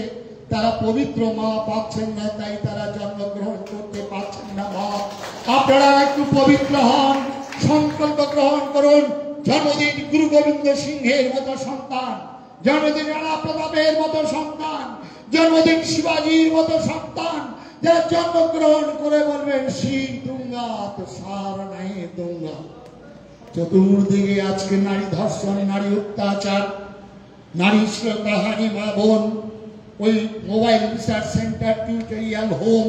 তারা পবিত্র মা পাচ্ছেন না, তাই তারা জন্মগ্রহণ করতে পারছেন না। মা, আপনারা একটু পবিত্র হন, সংকল্প গ্রহণ করুন। জন্মদিন গুরু গোবিন্দ সিংহের মতো সন্তান, জন্মদিন রাণা প্রতাপের মতো সন্তান, জন্মদিন শিবাজির মতো সন্তান, যারা জন্মগ্রহণ করে বলবেন শ্রী দুর্গা তো সার নাই দুর্গা। চতুর্দিকে আজকে নারী ধর্ষণ, নারী অত্যাচার, নারী শ্রদ্ধাহানি মা বোন, ওই mobile research centre, tutorial home,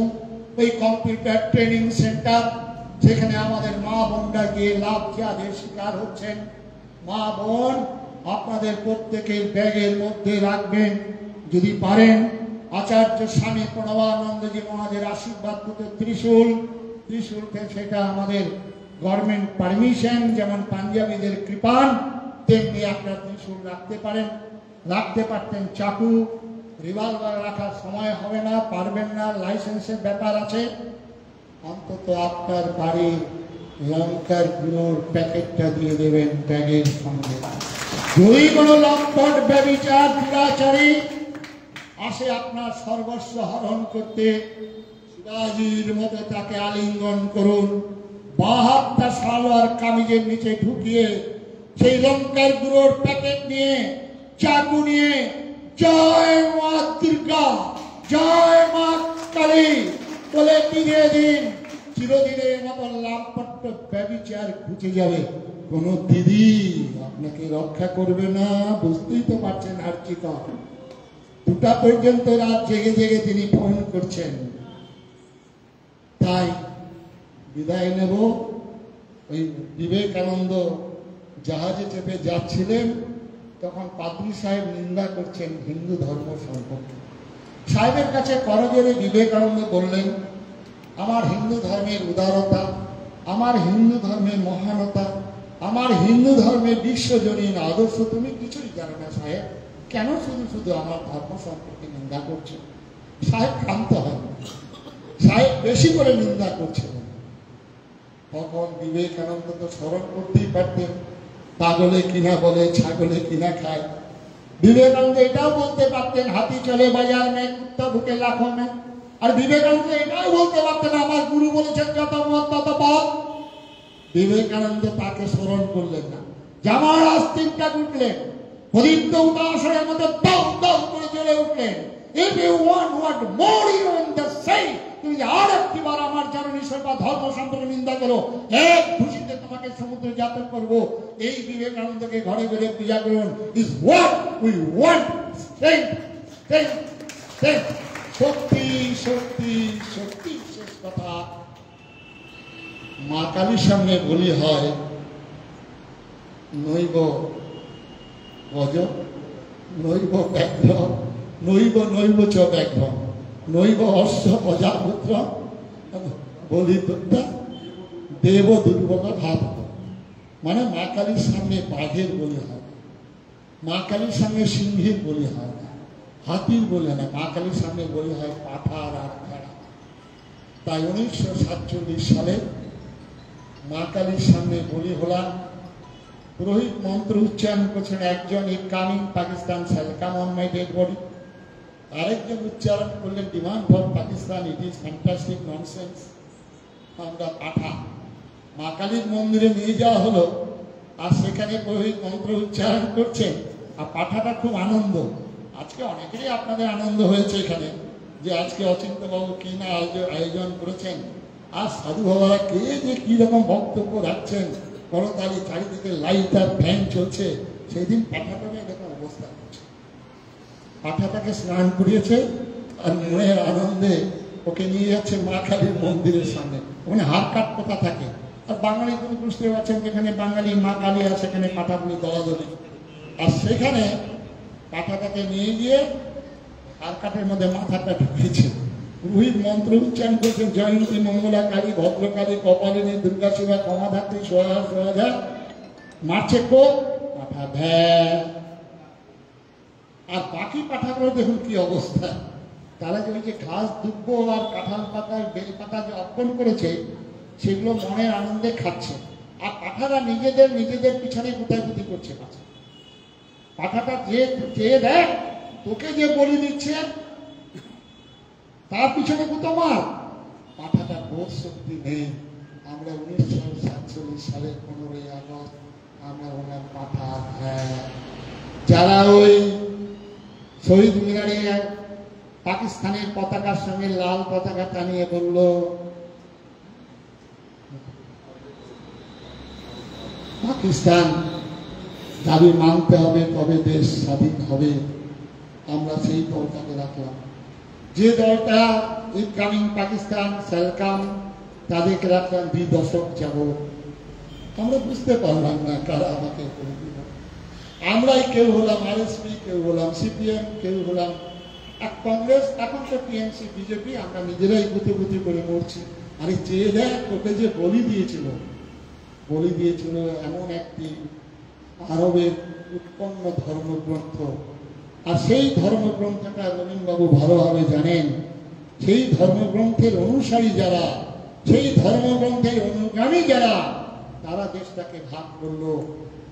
ওই কম্পিউটার ট্রেনিং সেন্টার, সেখানে আমাদের মা বোনরা গিয়ে লাভ খেয়ালের শিকার হচ্ছেন। মা বোন, আপনাদের প্রত্যেকের ব্যাগের মধ্যে রাখবেন যদি পারেন আচার্য স্বামী প্রণবানন্দজি মহাদের আশীর্বাদ ত্রিশূল। ত্রিশূলকে সেটা আমাদের গভর্নমেন্ট পারমিশন, যেমন পাঞ্জাবিদের কৃপান, তেমনি আপনার ত্রিশূল রাখতে পারেন। রাখতে পারতেন চাকু, রিভলভার রাখার সময় হবে না, পারবেন না, লাইসেন্সের ব্যাপার আছে। অন্তত আপনার বাড়ির লঙ্কার গুঁড়োর প্যাকেটটা দিয়ে দেবেন ব্যাগের সঙ্গে। যদি কোনো লম্পট ব্যভিচার দুরাচারী আসে আপনার সর্বস্ব হরণ করতে, শিবাজির মতো তাকে আলিঙ্গন করুন। বাঁ হাতটা সালোয়ার কামিজের নিচে ঢুকিয়ে সেই লঙ্কার গুঁড়োর প্যাকেট নিয়ে, চাকু নিয়ে, জয় মা দুর্গা, জয় মা কালী বলে দিয়ে দিন। চিরদিনের মতো লাম্পট্য ব্যভিচার ঘুচে যাবে। কোন দিদি আপনাকে রক্ষা করবে না, বুঝতেই তো পারছেন। আর কি কর, 2টা পর্যন্ত রাত জেগে জেগে তিনি ফোন করছেন। তাই বিদায় নেব। ওই বিবেকানন্দ জাহাজে চেপে যাচ্ছিলেন, তখন পাদ্রী সাহেব নিন্দা করছেন হিন্দু ধর্ম সম্পর্কে। সাহেবের কাছে করজোড়ে বিবেকানন্দ বললেন, আমার হিন্দু ধর্মের উদারতা, আমার হিন্দু ধর্মের মহানতা, আমার হিন্দু ধর্মের বিশ্বজনীন আদর্শ তুমি কিছুই জানো না সাহেব, কেন শুধু শুধু আমার ধর্ম সম্পর্কে নিন্দা করছো? সাহেব ক্ষান্ত হয়, সাহেব বেশি করে নিন্দা করছিলেন। তখন বিবেকানন্দ তো স্মরণ করতেই পারতেন, পাগলে কিনা বলে ছাগলে কিনা খায়। বিবেকানন্দ এটাও বলতে পারতেন, হাতি চলে বাজার মে, কুত্তা ঢুকে লাখো মে। আর বিবেকানন্দ এটাও বলতে পারতেন, আমার গুরু বলেছেন যত মত তত পথ। বিবেকানন্দ তাকে স্মরণ করলেন না। জামার আস্তিকটা উঠলেন, প্রদীপ্ত উদাসনের মতো দাউ দাউ করে জ্বলে উঠলেন। If you want what more you want the say, তুমি আর একটিবার আমার জননী সর্বা ধর্ম সম্পর্কে নিন্দা করো, এক খুশিতে তোমাকে সমুদ্রে যাত্রা করবো। এই বিবেকানন্দকে ঘরে ঘরে পূজা করুন। Is what we want, strength, strength, strength. শক্তি শক্তি শক্তি। শেষ কথা, মা কালীর সামনে বলি হয়, নৈব গজ, নৈব ব্যাঘ্র, নৈব নৈব চ ব্যাঘ্র, নৈব অশ্ব প্রজাপুত্র, বলি দুর্গা দেব দুর্গা ভাব। মানে মা কালীর সামনে বাঘের বলি হয়, মা কালীর সামনে সিংহের বলি হয় না, হাতির বলি হয় না, মা কালীর সামনে বলি হয় পাঠার আর ভেড়া। তাই 1947 সালে মা কালীর সামনে বলি হলাম। পুরোহিত মন্ত্র উচ্চারণ করছেন, একজন is coming Pakistan shall come on my dead body. আরেকজন উচ্চারণ করলেন, demand for Pakistan, it is fantastic nonsense. আমরা পাঠা মা কালীর মন্দিরে নিয়ে যাওয়া হলো, আর সেখানে পুরোহিত মন্ত্র উচ্চারণ করছেন, আর পাঠাটা খুব আনন্দ। আজকে অনেকেরই আপনাদের আনন্দ হয়েছে এখানে, যে আজকে অচিন্ত্যবাবু কি না আয়োজন করেছেন, আর সাধু বাবারা কে যে কি রকম বক্তব্য রাখছেন, করতালি, চারিদিকে লাইট আর ফ্যান চলছে। সেই দিন পাঠাটাকে এরকম অবস্থা হচ্ছে। পাঠাটাকে স্নান করিয়েছে, আর মনের আনন্দে ওকে নিয়ে যাচ্ছে মা কালীর মন্দিরের সামনে। ওখানে হাত কাট পোতা থাকে, আর বাঙালি তুমি বুঝতে পারছেন, যেখানে বাঙালি মা কালী আর সেখানে পাঠাগুলি দলাদলি। আর সেখানে পাঠাটাকে নিয়ে গিয়ে হাত কাটের মধ্যে মাথাটা ঢুকিয়েছে। পুরোহিত মন্ত্র উচ্চারণ করছেন, জয়ন্তী মঙ্গলা কালী ভদ্রকালী কপালিনী দুর্গা শিবা ক্ষমাধাত্রী সোহা সোহাজা। মারছে কোপ, পাঠা ভ্যা। আর বাকি পাঠাগুলো দেখুন কি অবস্থা। তারা যে ওই যে ঘাস দুব্ব আর কাঁঠাল পাতা বেল পাতা যে অর্পণ করেছে, সেগুলো মনের আনন্দে খাচ্ছে। আর পাঠারা নিজেদের নিজেদের পিছনে গুতাগুতি করছে। পাঠাটা যে দেখ তোকে যে বলি দিচ্ছে, তার পিছনে তোমার মাথাটা বোধ শক্তি নেই। আমরা 1947 সালের 15ই আগস্ট আমরা ওনার মাথা, যারা ওই শহীদ মিনারে পাকিস্তানের পতাকার সঙ্গে লাল পতাকা টানিয়ে বলল পাকিস্তান দাবি মানতে হবে, তবে দেশ স্বাধীন হবে, আমরা সেই দলটাকে রাখলাম। যে দলটা ইনকামিং পাকিস্তান সেলকাম, তাদেরকে রাখলাম 2 দশক যাব। আমরা বুঝতে পারলাম না কারা আমাকে করে দিল। আমরাই কেউ হলাম আরএসপি, কেউ হলাম সিপিএম, কেউ হলাম এক কংগ্রেস, এখন তো টিএমসি বিজেপি। আমরা নিজেরাই গুতি গুতি করে মরছি। আরে চেয়ে দেখ, তোকে যে বলি দিয়েছিল এমন একটি আরবের উৎপন্ন ধর্মগ্রন্থ। আর সেই ধর্মগ্রন্থটা রবীন্দ্রবাবু ভালোভাবে জানেন। সেই ধর্মগ্রন্থের অনুসারী যারা, সেই ধর্মগ্রন্থের অনুগামী যারা, তারা দেশটাকে ভাগ করলো।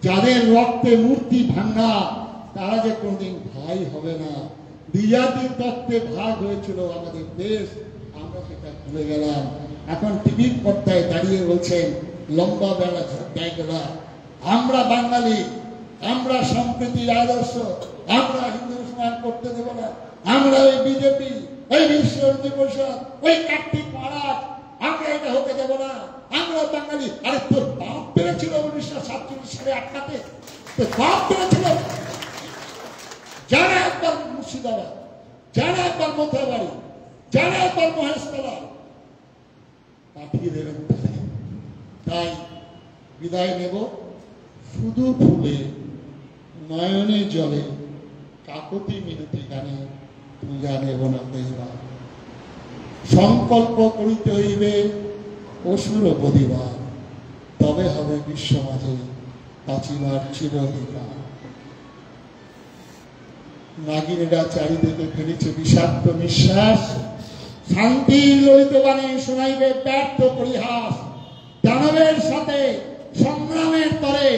যাদের রক্তে মূর্তি ভাঙা, তারা যে কোনদিন ভাই হবে না। দ্বিজাতির তত্ত্বে ভাগ হয়েছিল আমাদের দেশ, আমরা সেটা ভুলে গেলাম। এখন টিভির পর্দায় দাঁড়িয়ে বলছেন লম্বা বেলা ঝটকায় গেলা, আমরা বাঙালি, আমরা সম্প্রীতির আদর্শ, আমরা হিন্দু মুসলমান করতে দেব না, আমরা ওই বিজেপি, ওই বিশ্ব হিন্দু পরিষদ, ওই কার্তিক মহারাজ, আমরা এটা হতে দেব না, আমরা বাঙালি। আরে তোর বাপ পেরেছিল 1947 সালে আটকাতে, তোর বাপ পেরেছিল। যারা একবার মুর্শিদাবাদ, যারা একবার মথুরাবাড়ি, যারা একবার মহেশতলা, পাঠিয়ে দেবেন। তাই বিদায় নেব শুধু ফুলে, নয়নে জলে, কাকতি মিনতি গানে, পূজা নেব না কইবার। সংকল্প করিতে হইবে অসুর বদিবার, তবে হবে বিশ্ব মাঝে বাঁচিবার চিরঅধিকার। নাগিনেরা চারিদিকে ফেলেছে বিষাক্ত নিঃশ্বাস, শান্তির ললিত বাণী শোনাইবে ব্যর্থ পরিহাস। দানবের সাথে সংগ্রামের তরে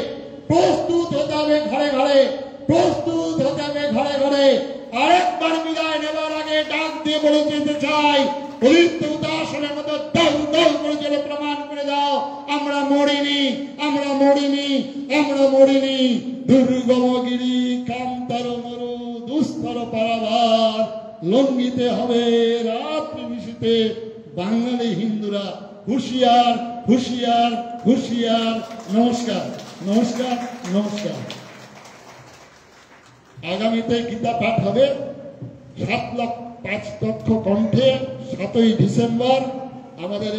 প্রস্তুত হতে হবে ঘরে ঘরে, প্রস্তুত হতে হবে ঘরে ঘরে। আরেকবার বিদায় নেবার আগে ডাক দিয়ে বলে যেতে চাই, অলিপ্ত উদাসনের মতো দল দল করে চলে প্রমাণ করে দাও, আমরা মরিনি, আমরা মরিনি, আমরা মরিনি। দুর্গমগিরি কান্তর মরু দুস্তর পারাবার, লঙ্ঘিতে হবে রাত্রি নিশীতে বাঙালি হিন্দুরা। হুঁশিয়ার, হুঁশিয়ার, হুঁশিয়ার। নমস্কার, নমস্কার, নমস্কার। আগামীতে গীতা পাঠ হবে 7,05,000 কণ্ঠে 7ই ডিসেম্বর আমাদের।